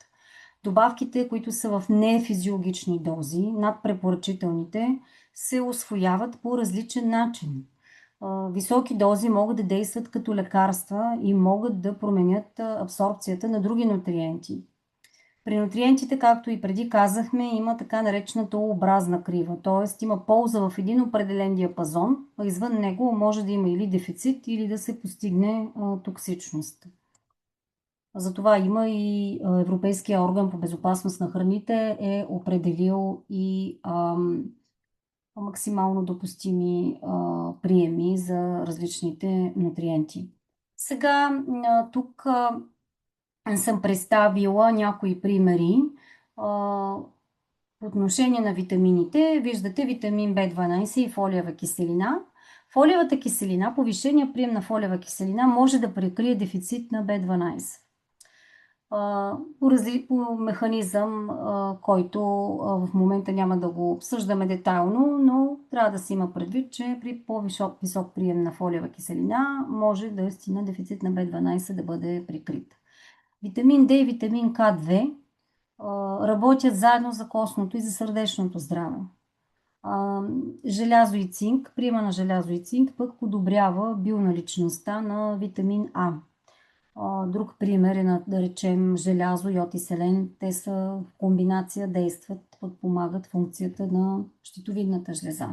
Speaker 1: Добавките, които са в нефизиологични дози, над препоръчителните, се усвояват по различен начин. Високи дози могат да действат като лекарства и могат да променят абсорбцията на други нутриенти. При нутриентите, както и преди казахме, има така наречената U-образна крива, т.е. има полза в един определен диапазон, а извън него може да има или дефицит, или да се постигне токсичност. Затова има и Европейския орган по безопасност на храните е определил и максимално допустими приеми за различните нутриенти. Сега тук съм представила някои примери. По отношение на витамините, виждате витамин В12 и фолиева киселина. Фолиевата киселина, повишения прием на фолиева киселина може да прикрие дефицит на В12. По механизъм, който в момента няма да го обсъждаме детайлно, но трябва да се има предвид, че при по-висок прием на фолиева киселина може да стигне дефицит на В12 да бъде прикрит. Витамин D и витамин К2 работят заедно за костното и за сърдечното здраве. Желязо и цинк, приема на желязо и цинк пък подобрява бионаличността на витамин А. Друг пример е, да речем, желязо, йод и селен. Те са в комбинация, действат, подпомагат функцията на щитовидната жлеза.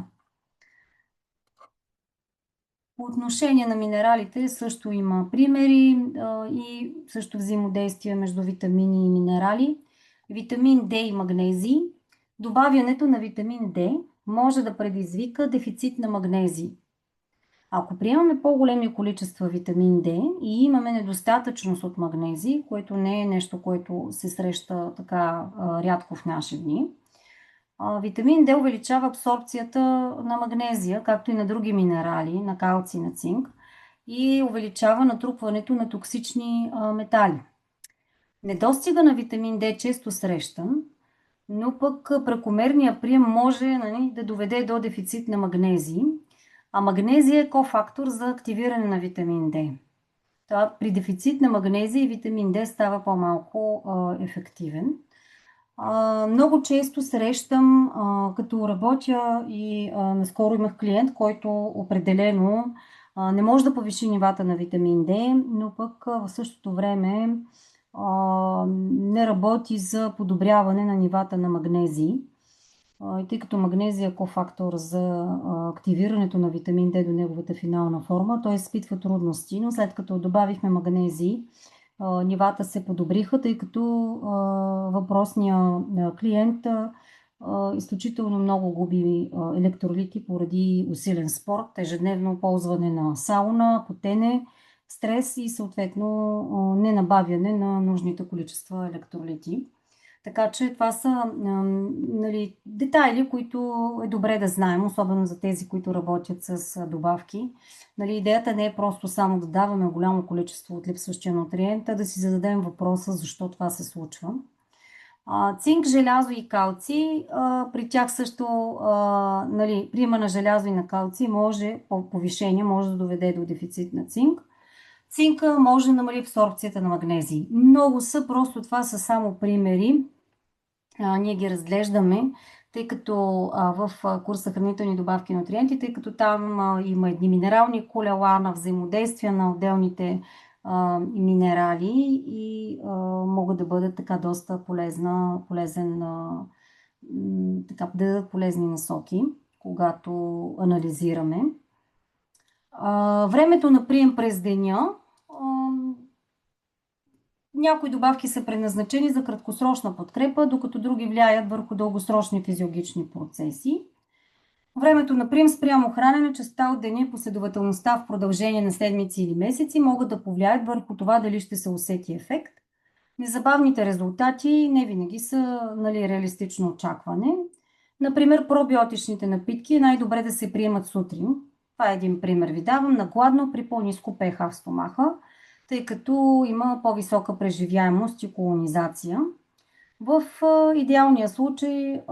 Speaker 1: По отношение на минералите също има примери и също взаимодействие между витамини и минерали. Витамин D и магнезий. Добавянето на витамин D може да предизвика дефицит на магнезий. Ако приемаме по-големи количества витамин D и имаме недостатъчност от магнезий, което не е нещо, което се среща така рядко в наши дни, витамин D увеличава абсорбцията на магнезия, както и на други минерали, на калци, на цинк, и увеличава натрупването на токсични метали. Недостига на витамин D е често срещан, но пък прекомерният прием може да доведе до дефицит на магнезий, а магнезия е кофактор за активиране на витамин D. При дефицит на магнезия витамин D става по-малко ефективен. Много често срещам, като работя и наскоро имах клиент, който определено не може да повиши нивата на витамин D, но пък в същото време не работи за подобряване на нивата на магнезий. И тъй като магнезия е кофактор за активирането на витамин D до неговата финална форма, той изпитва трудности, но след като добавихме магнезий, нивата се подобриха, тъй като въпросният клиент изключително много губи електролити поради усилен спорт, ежедневно ползване на сауна, потене, стрес и съответно ненабавяне на нужните количества електролити. Така че това са детайли, които е добре да знаем, особено за тези, които работят с добавки. Идеята не е просто само да даваме голямо количество от липсващия нутриент, а да си зададем въпроса защо това се случва. Цинк, желязо и калци, при тях също приема на желязо и на калци повишение може да доведе до дефицит на цинк. Цинка може да намали абсорбцията на магнезий. Много са, просто това са само примери. Ние ги разглеждаме, тъй като в курса хранителни добавки и нутриенти, тъй като там има едни минерални колела на взаимодействие на отделните минерали и могат да бъдат така доста полезен, така да дадат полезни насоки, когато анализираме. Времето на прием през деня. Някои добавки са предназначени за краткосрочна подкрепа, докато други влияят върху дългосрочни физиологични процеси. Времето на прием спрямо хранене, частта от деня и последователността в продължение на седмици или месеци могат да повлияят върху това дали ще се усети ефект. Незабавните резултати не винаги са реалистично очакване. Например, пробиотичните напитки е най-добре да се приемат сутрин. Това е един пример ви давам, на гладно при по-ниско pH в стомаха, тъй като има по-висока преживяемост и колонизация. В идеалния случай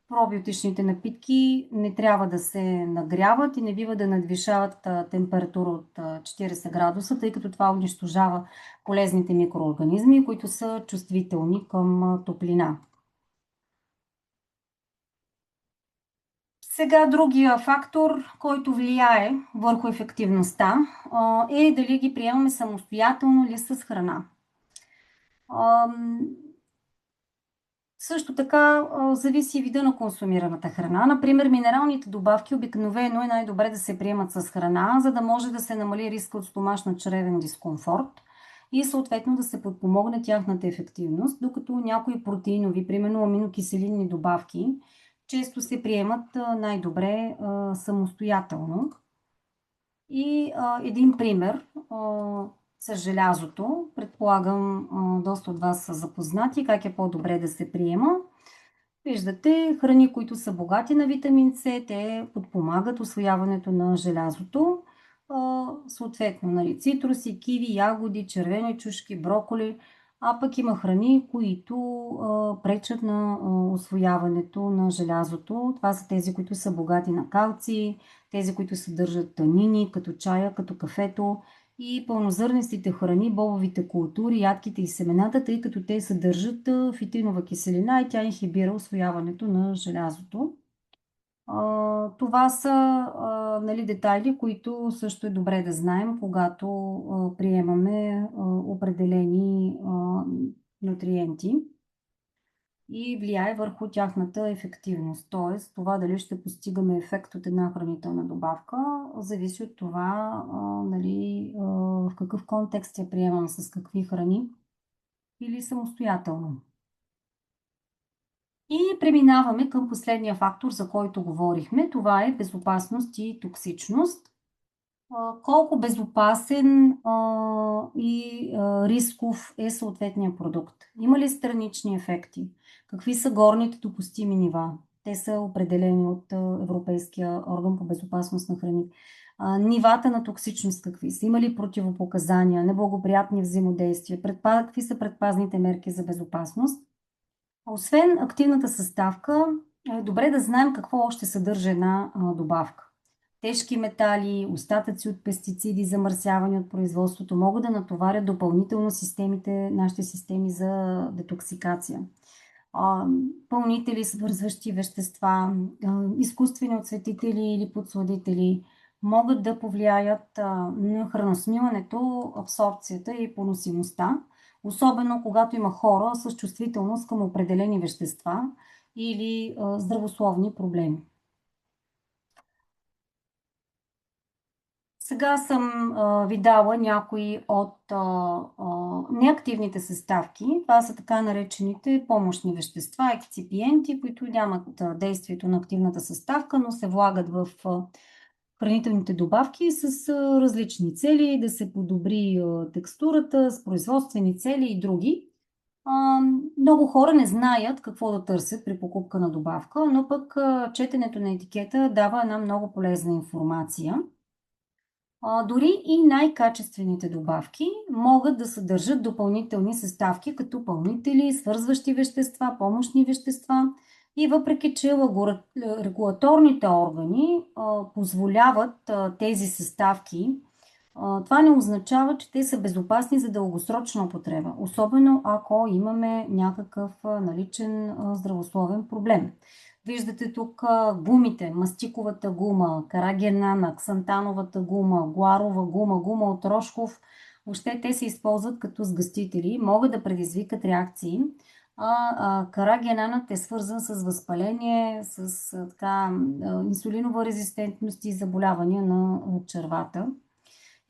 Speaker 1: пробиотичните напитки не трябва да се нагряват и не бива да надвишават температура от 40 градуса, тъй като това унищожава полезните микроорганизми, които са чувствителни към топлина. Сега другия фактор, който влияе върху ефективността, е дали ги приемаме самостоятелно или с храна. Също така зависи вида на консумираната храна. Например, минералните добавки обикновено е най-добре да се приемат с храна, за да може да се намали риска от стомашно-чревен дискомфорт и съответно да се подпомогне тяхната ефективност, докато някои протеинови, примерно аминокиселинни добавки, често се приемат най-добре самостоятелно. И един пример с желязото. Предполагам, доста от вас са запознати как е по-добре да се приема. Виждате, храни, които са богати на витамин С, те подпомагат усвояването на желязото. Съответно, нали, цитруси, киви, ягоди, червени чушки, броколи. А пък има храни, които пречат на усвояването на желязото. Това са тези, които са богати на калци, тези, които съдържат танини, като чая, като кафето и пълнозърнестите храни, бобовите култури, ядките и семената, тъй като те съдържат фитинова киселина и тя инхибира усвояването на желязото. Това са нали, детайли, които също е добре да знаем, когато приемаме определени нутриенти и влияе върху тяхната ефективност. Т.е. това дали ще постигаме ефект от една хранителна добавка, зависи от това нали, в какъв контекст я приемам, с какви храни или самостоятелно. И преминаваме към последния фактор, за който говорихме. Това е безопасност и токсичност. Колко безопасен и рисков е съответния продукт? Има ли странични ефекти? Какви са горните допустими нива? Те са определени от Европейския орган по безопасност на храни. Нивата на токсичност какви са? Има ли противопоказания, неблагоприятни взаимодействия? Какви са предпазните мерки за безопасност? Освен активната съставка, е добре да знаем какво още съдържа една добавка. Тежки метали, остатъци от пестициди, замърсяване от производството могат да натоварят допълнително нашите системи за детоксикация. Пълнители, свързващи вещества, изкуствени отцветители или подсладители могат да повлияят на храносмилането, абсорбцията и поносимостта, особено когато има хора с чувствителност към определени вещества или здравословни проблеми. Сега съм ви дала някои от неактивните съставки. Това са така наречените помощни вещества, ексципиенти, които нямат действието на активната съставка, но се влагат в хранителните добавки с различни цели, да се подобри текстурата, с производствени цели и други. Много хора не знаят какво да търсят при покупка на добавка, но пък четенето на етикета дава една много полезна информация. Дори и най-качествените добавки могат да съдържат допълнителни съставки, като пълнители, свързващи вещества, помощни вещества. И въпреки че регулаторните органи позволяват тези съставки, това не означава, че те са безопасни за дългосрочна употреба, особено ако имаме някакъв наличен здравословен проблем. Виждате тук гумите, мастиковата гума, карагенана, ксантановата гума, гуарова гума, гума от Рошков. Въобще те се използват като сгъстители, могат да предизвикат реакции. Карагенанът е свързан с възпаление, с инсулинова резистентност и заболявания на червата.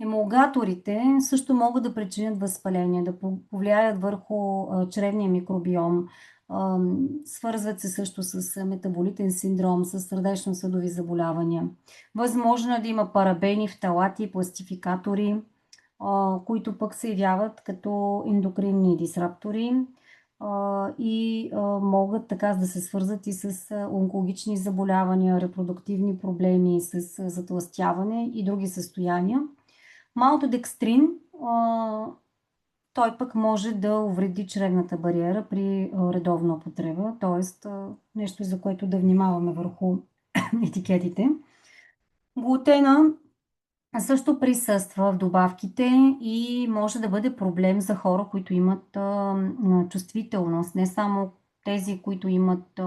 Speaker 1: Емулгаторите също могат да причинят възпаление, да повлияят върху чревния микробиом, свързват се също с метаболитен синдром, с сърдечно-съдови заболявания. Възможно е да има парабени, фталати и пластификатори, които пък се явяват като ендокринни дисраптори и могат така да се свързват и с онкологични заболявания, репродуктивни проблеми, с затлъстяване и други състояния. Малтодекстрин, той пък може да увреди чревната бариера при редовна употреба, т.е. нещо, за което да внимаваме върху етикетите. Глутена също присъства в добавките и може да бъде проблем за хора, които имат чувствителност. Не само тези, които имат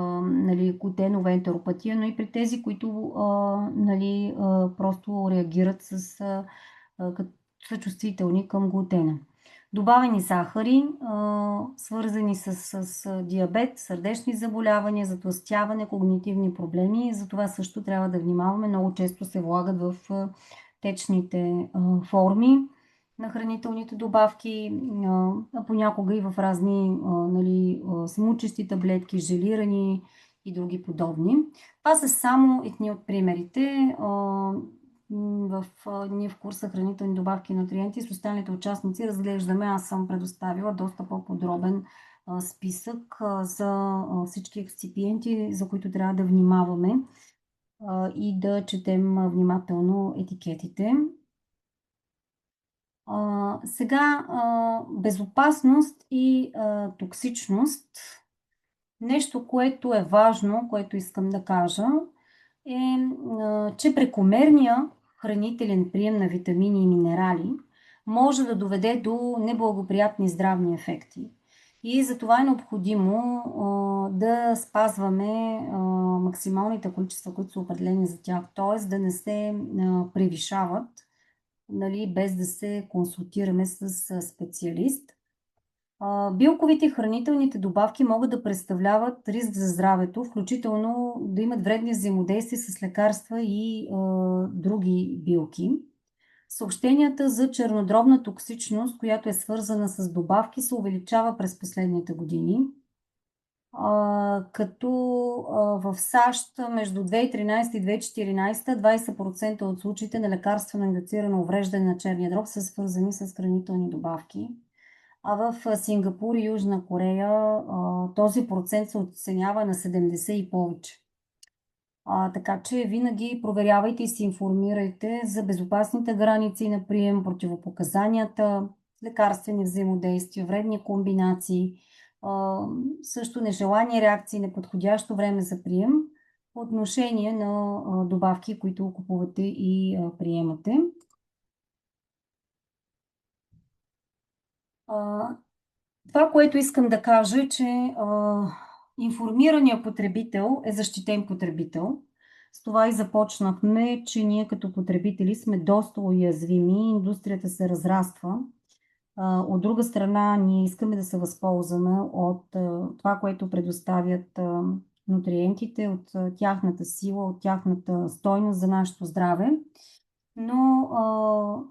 Speaker 1: глутенова ентеропатия, но и при тези, които просто реагират са чувствителни към глутена. Добавени захари, свързани с диабет, сърдечни заболявания, затлъстяване, когнитивни проблеми. За това също трябва да внимаваме. Много често се влагат в течните форми на хранителните добавки, понякога и в разни смучещи таблетки, желирани и други подобни. Това са само едни от примерите. Ние в курса хранителни добавки и нутриенти с останалите участници разглеждаме, аз съм предоставила доста по-подробен списък за всички ексципиенти, за които трябва да внимаваме и да четем внимателно етикетите. Сега безопасност и токсичност. Нещо, което е важно, което искам да кажа, е, че прекомерния хранителен прием на витамини и минерали може да доведе до неблагоприятни здравни ефекти. И затова е необходимо да спазваме максималните количества, които са определени за тях, т.е. да не се превишават, нали, без да се консултираме с специалист. Билковите и хранителните добавки могат да представляват риск за здравето, включително да имат вредни взаимодействия с лекарства и други билки. Съобщенията за чернодробна токсичност, която е свързана с добавки, се увеличава през последните години. Като в САЩ между 2013 и 2014 20% от случаите на лекарствено индуцирано увреждане на черния дроб са свързани с хранителни добавки. А в Сингапур и Южна Корея този процент се оценява на 70 и повече. Така че винаги проверявайте и се информирайте за безопасните граници на прием, противопоказанията, лекарствени взаимодействия, вредни комбинации, също нежелани реакции, неподходящо време за прием по отношение на добавки, които купувате и приемате. Това, което искам да кажа е, че информираният потребител е защитен потребител. С това и започнахме, че ние като потребители сме доста уязвими, индустрията се разраства. От друга страна, ние искаме да се възползваме от това, което предоставят нутриентите, от тяхната сила, от тяхната стойност за нашето здраве. Но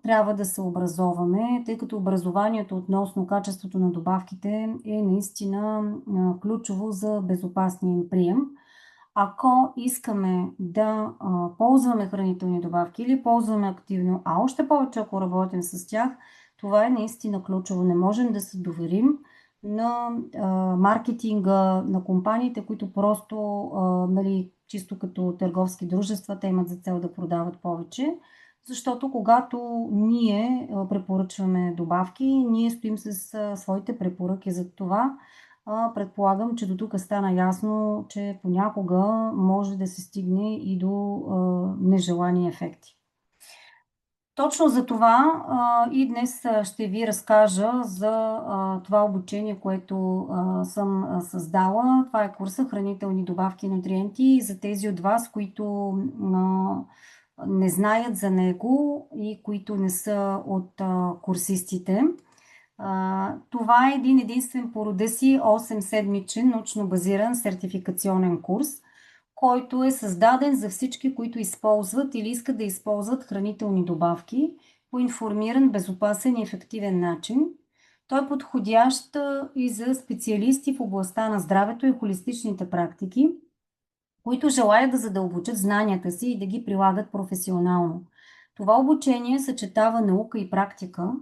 Speaker 1: трябва да се образоваме, тъй като образованието относно качеството на добавките е наистина ключово за безопасния им прием. Ако искаме да ползваме хранителни добавки или ползваме активно, а още повече ако работим с тях, това е наистина ключово. Не можем да се доверим на маркетинга на компаниите, които просто, нали, чисто като търговски дружества, те имат за цел да продават повече. Защото когато ние препоръчваме добавки, ние стоим с своите препоръки за това. Предполагам, че до тук стана ясно, че понякога може да се стигне и до нежелани ефекти. Точно за това и днес ще ви разкажа за това обучение, което съм създала. Това е курса Хранителни добавки и нутриенти. И за тези от вас, които не знаят за него и които не са от курсистите. Това е един единствен по рода си 8-седмичен научно базиран сертификационен курс, който е създаден за всички, които използват или искат да използват хранителни добавки по информиран, безопасен и ефективен начин. Той е подходящ и за специалисти в областта на здравето и холистичните практики, които желаят да задълбочат знанията си и да ги прилагат професионално. Това обучение съчетава наука и практика,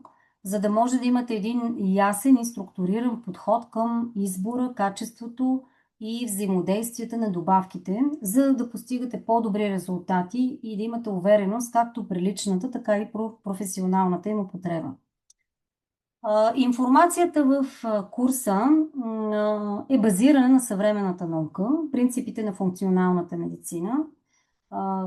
Speaker 1: за да може да имате един ясен и структуриран подход към избора, качеството и взаимодействията на добавките, за да постигате по-добри резултати и да имате увереност както при личната, така и професионалната им употреба. Информацията в курса е базирана на съвременната наука, принципите на функционалната медицина,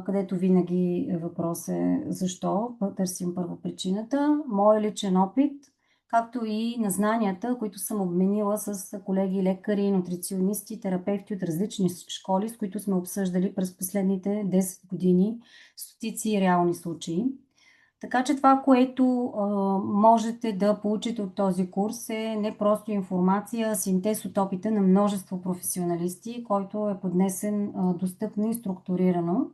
Speaker 1: където винаги въпрос е защо, търсим първопричината, мой личен опит, както и на знанията, които съм обменила с колеги лекари, нутриционисти, терапевти от различни школи, с които сме обсъждали през последните 10 години стотици реални случаи. Така че това, което можете да получите от този курс е не просто информация, а синтез от опита на множество професионалисти, който е поднесен достъпно и структурирано.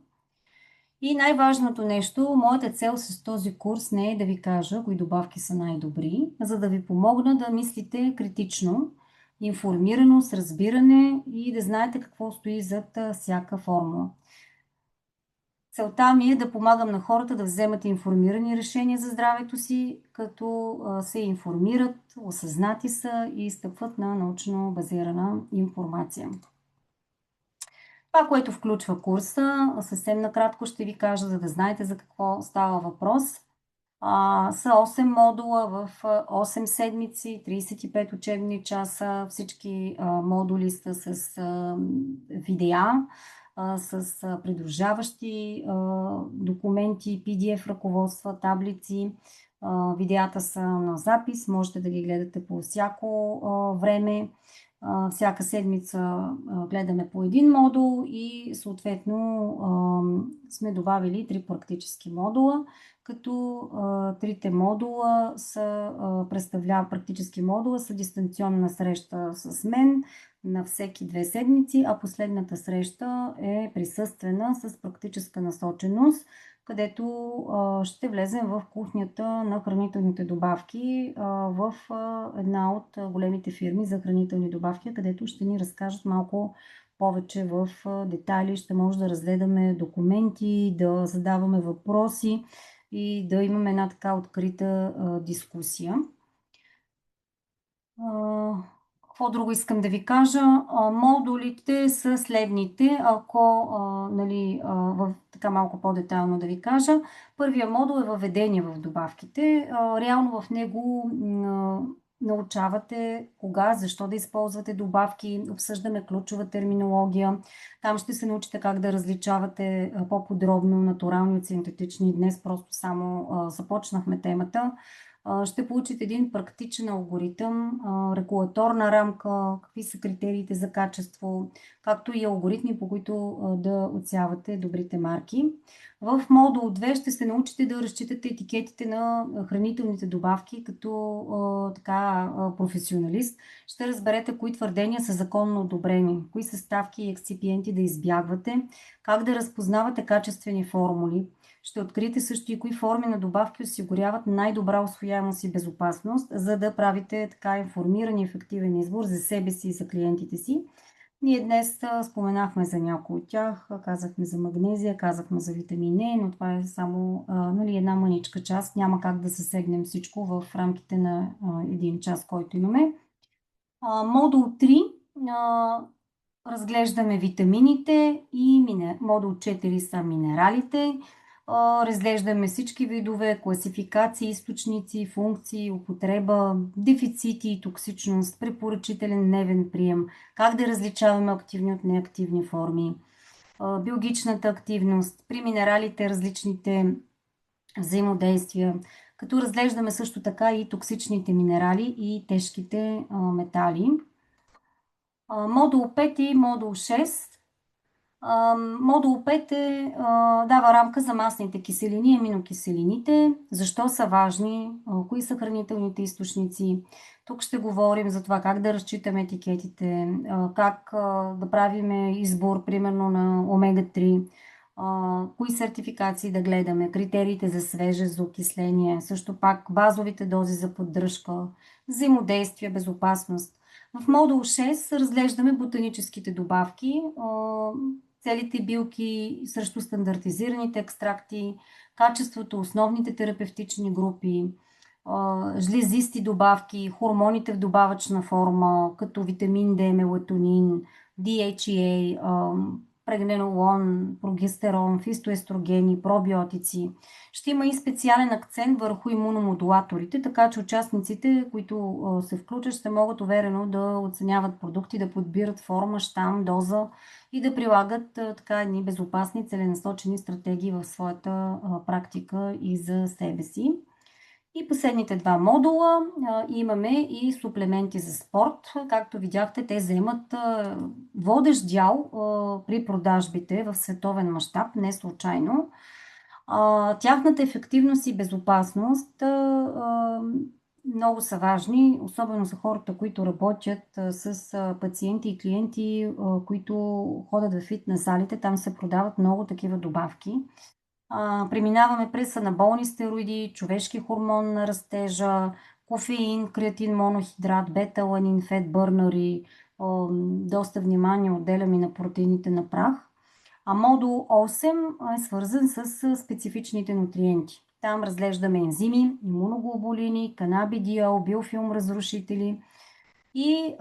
Speaker 1: И най-важното нещо, моята цел с този курс не е да ви кажа кои добавки са най-добри, за да ви помогна да мислите критично информираност, разбиране и да знаете какво стои зад всяка формула. Целта ми е да помагам на хората да вземат информирани решения за здравето си, като се информират, осъзнати са и стъпват на научно базирана информация. Това, което включва курса, съвсем накратко ще ви кажа, за да знаете за какво става въпрос. Са 8 модула в 8 седмици, 35 учебни часа. Всички модули са с видеа, с придружаващи документи, PDF ръководства, таблици. Видеята са на запис, можете да ги гледате по всяко време. Всяка седмица гледаме по един модул и съответно сме добавили 3 практически модула, като трите модула представляват практически модула са дистанционна среща с мен на всеки 2 седмици, а последната среща е присъствена с практическа насоченост, където ще влезем в кухнята на хранителните добавки в една от големите фирми за хранителни добавки, където ще ни разкажат малко повече в детайли, ще може да разгледаме документи, да задаваме въпроси и да имаме една така открита дискусия. Какво друго искам да ви кажа? Модулите са следните, ако така малко по-детайлно да ви кажа. Първия модул е въведение в добавките. Реално в него научавате кога, защо да използвате добавки, обсъждаме ключова терминология. Там ще се научите как да различавате по-подробно натурални от синтетични. Днес просто само започнахме темата. Ще получите един практичен алгоритъм, регулаторна рамка, какви са критериите за качество, както и алгоритми, по които да отсявате добрите марки. В модул 2 ще се научите да разчитате етикетите на хранителните добавки като професионалист. Ще разберете кои твърдения са законно одобрени, кои съставки и ексципиенти да избягвате, как да разпознавате качествени формули. Ще откриете също и кои форми на добавки осигуряват най-добра усвояемост и безопасност, за да правите така информиран и ефективен избор за себе си и за клиентите си. Ние днес споменахме за някои от тях, казахме за магнезия, казахме за витамин Е, но това е само една мъничка част. Няма как да засегнем всичко в рамките на един час, който имаме. Модул 3 разглеждаме витамините и модул 4 са минералите. Разглеждаме всички видове, класификации, източници, функции, употреба, дефицити и токсичност, препоръчителен дневен прием, как да различаваме активни от неактивни форми, биологичната активност, при минералите различните взаимодействия, като разглеждаме също така и токсичните минерали и тежките метали. Модул 5 и модул 6. Модул 5 дава рамка за масните киселини и аминокиселините, защо са важни, кои са хранителните източници. Тук ще говорим за това как да разчитаме етикетите, как да правим избор, примерно на омега-3, кои сертификации да гледаме, критериите за свежест, за окисление, също пак базовите дози за поддръжка, взаимодействие, безопасност. В модул 6 разглеждаме ботаническите добавки, целите билки срещу стандартизираните екстракти, качеството, основните терапевтични групи, жлезисти добавки, хормоните в добавъчна форма, като витамин D, мелатонин, DHEA, прегненолон, прогестерон, фистоестрогени, пробиотици. Ще има и специален акцент върху имуномодулаторите, така че участниците, които се включат, ще могат уверено да оценяват продукти, да подбират форма, щам, доза и да прилагат едни безопасни, целенасочени стратегии в своята практика и за себе си. И последните 2 модула имаме и суплементи за спорт. Както видяхте, те заемат водещ дял при продажбите в световен мащаб, не случайно. Тяхната ефективност и безопасност много са важни, особено за хората, които работят с пациенти и клиенти, които ходят в фитнес залите. Там се продават много такива добавки. Преминаваме през анаболни стероиди, човешки хормон на растежа, кофеин, креатин, монохидрат, бета-аланин, фет бърнери, доста внимание отделяме на протеините на прах. А модул 8 е свързан с специфичните нутриенти. Там разглеждаме ензими, имуноглобулини, канабидиол, биофилм разрушители и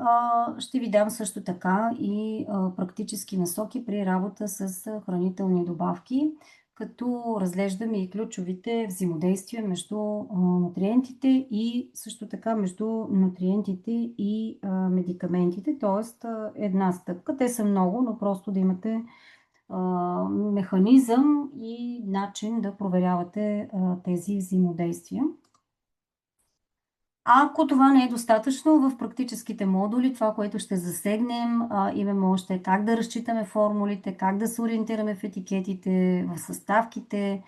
Speaker 1: ще ви дам също така и практически насоки при работа с хранителни добавки, като разглеждаме и ключовите взаимодействия между нутриентите и също така между нутриентите и медикаментите, т.е. една стъпка. Те са много, но просто да имате механизъм и начин да проверявате тези взаимодействия. Ако това не е достатъчно, в практическите модули това, което ще засегнем, имаме още как да разчитаме формулите, как да се ориентираме в етикетите, в съставките,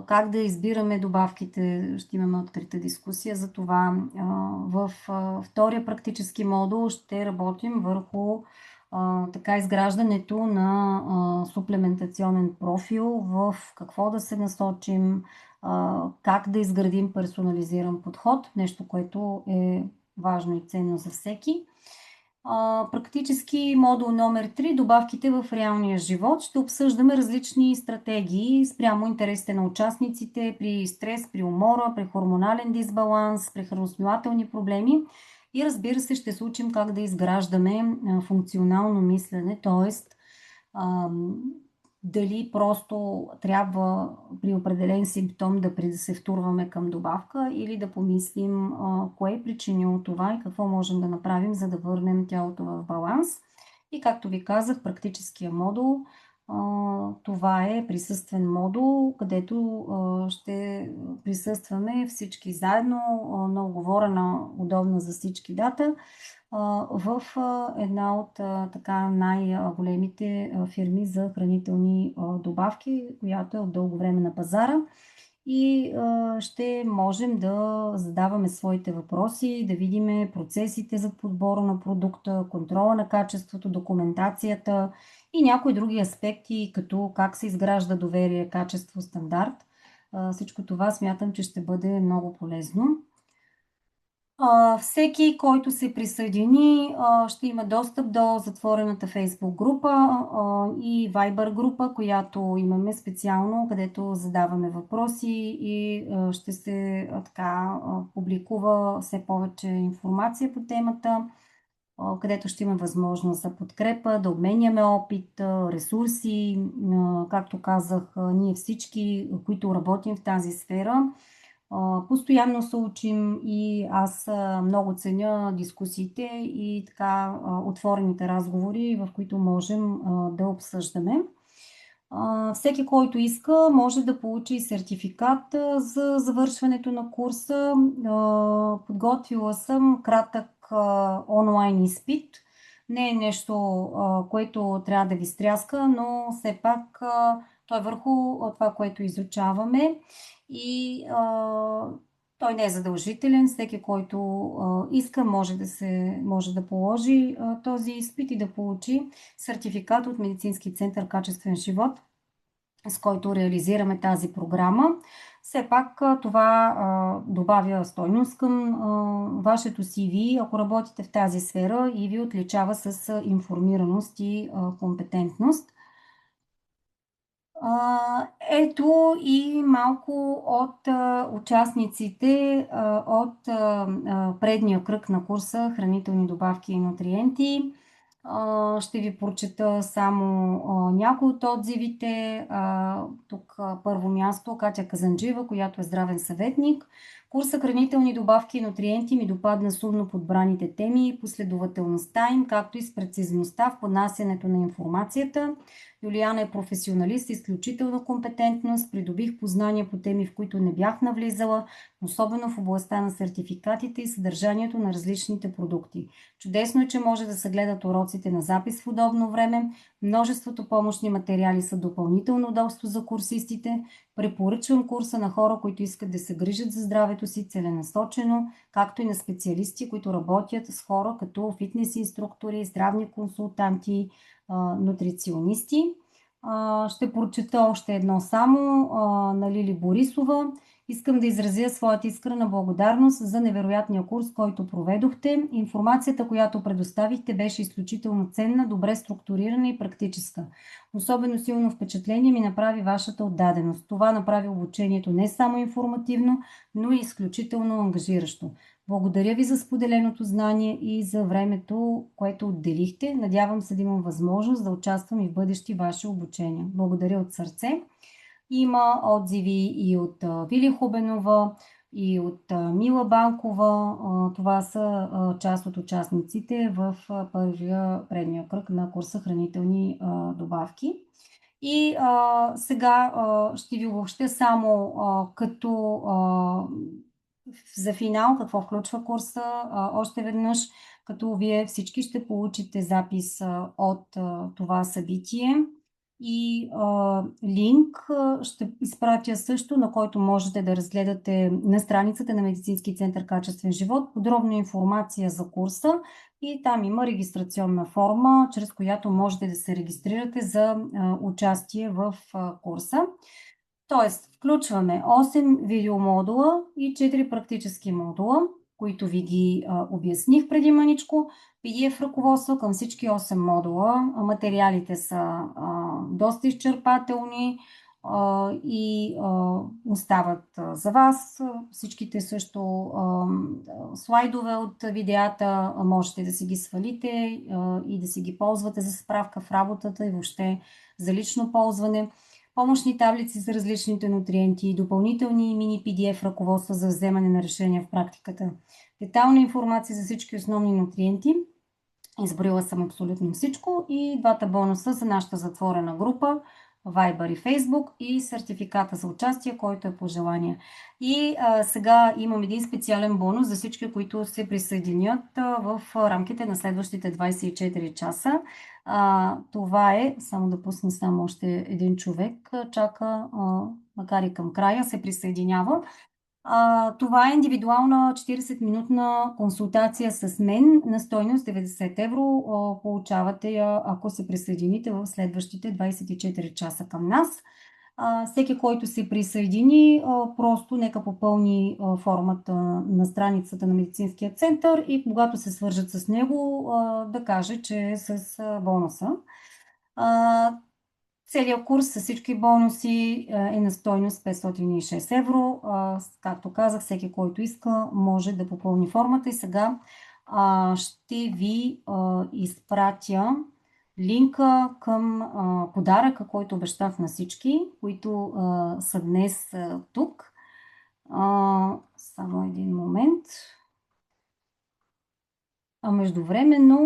Speaker 1: как да избираме добавките. Ще имаме открита дискусия за това. В втория практически модул ще работим върху така изграждането на суплементационен профил, в какво да се насочим, как да изградим персонализиран подход, нещо, което е важно и ценно за всеки. Практически модул номер 3, добавките в реалния живот. Ще обсъждаме различни стратегии спрямо интересите на участниците при стрес, при умора, при хормонален дисбаланс, при храносмилателни проблеми. И разбира се, ще се учим как да изграждаме функционално мислене, т.е. дали просто трябва при определен симптом да се втурваме към добавка или да помислим кое е причинило това и какво можем да направим, за да върнем тялото в баланс. И както ви казах, практическия модул, това е присъствен модул, където ще присъстваме всички заедно на уговорена, удобна за всички дата в една от така най-големите фирми за хранителни добавки, която е от дълго време на пазара. И ще можем да задаваме своите въпроси, да видим процесите за подбора на продукта, контрола на качеството, документацията и някои други аспекти, като как се изгражда доверие, качество, стандарт. Всичко това смятам, че ще бъде много полезно. Всеки, който се присъедини, ще има достъп до затворената Facebook група и Viber група, която имаме специално, където задаваме въпроси и ще се публикува все повече информация по темата, където ще има възможност за подкрепа, да обменяме опит, ресурси. Както казах, ние всички, които работим в тази сфера, постоянно се учим и аз много ценя дискусиите и така отворените разговори, в които можем да обсъждаме. Всеки, който иска, може да получи сертификат за завършването на курса. Подготвила съм кратък онлайн изпит. Не е нещо, което трябва да ви стряска, но все пак той е върху това, което изучаваме и той не е задължителен. Всеки, който иска, може да положи този изпит и да получи сертификат от Медицински център Качествен живот, с който реализираме тази програма. Все пак това добавя стойност към вашето CV, ако работите в тази сфера и ви отличава с информираност и компетентност. Ето и малко от участниците от предния кръг на курса Хранителни добавки и нутриенти. Ще ви прочета само някои от отзивите. Тук първо място Катя Казанджиева, която е здравен съветник. Курса Хранителни добавки и нутриенти ми допадна сумно подбраните теми и последователността им, както и с прецизността в поднасянето на информацията. Юлиана е професионалист с изключителна компетентност. Придобих познания по теми, в които не бях навлизала, особено в областта на сертификатите и съдържанието на различните продукти. Чудесно е, че може да се гледат уроците на запис в удобно време. Множеството помощни материали са допълнително удобство за курсистите. Препоръчвам курса на хора, които искат да се грижат за здравето си целенасочено, както и на специалисти, които работят с хора като фитнес инструктори, здравни консултанти, нутриционисти. Ще прочета още едно само на Лили Борисова. Искам да изразя своята искрена благодарност за невероятния курс, който проведохте. Информацията, която предоставихте, беше изключително ценна, добре структурирана и практическа. Особено силно впечатление ми направи вашата отдаденост. Това направи обучението не само информативно, но и изключително ангажиращо. Благодаря ви за споделеното знание и за времето, което отделихте. Надявам се да имам възможност да участвам и в бъдещи ваши обучения. Благодаря от сърце. Има отзиви и от Вили Хубенова, и от Мила Банкова. Това са част от участниците в предния кръг на курса хранителни добавки. И сега ще ви обобщя само като за финал какво включва курса. Още веднъж, като вие всички ще получите запис от това събитие и линк ще изпратя също, на който можете да разгледате на страницата на Медицински център Качествен живот подробна информация за курса и там има регистрационна форма, чрез която можете да се регистрирате за участие в курса. Тоест, включваме 8 видеомодула и 4 практически модула, които ви ги обясних преди маничко. PDF ръководство към всички 8 модула. Материалите са доста изчерпателни и остават за вас. Всичките също слайдове от видеята можете да си ги свалите и да си ги ползвате за справка в работата и въобще за лично ползване. Помощни таблици за различните нутриенти, допълнителни мини PDF ръководства за вземане на решения в практиката, детайлна информация за всички основни нутриенти. Изброила съм абсолютно всичко и двата бонуса за нашата затворена група Viber и Facebook и сертификата за участие, който е по желание. И сега имам един специален бонус за всички, които се присъединят в рамките на следващите 24 часа. Това е, само да пусна само още един човек, чака, макар и към края, се присъединява. Това е индивидуална 40-минутна консултация с мен на стойност 90 евро. Получавате я, ако се присъедините в следващите 24 часа към нас. Всеки, който се присъедини, просто нека попълни формата на страницата на Медицинския център и когато се свържат с него, да каже, че е с бонуса. Целият курс с всички бонуси е на стойност 506 евро. Както казах, всеки, който иска, може да попълни формата. И сега ще ви изпратя линка към подаръка, който обещах на всички, които са днес тук. Само един момент. Междувременно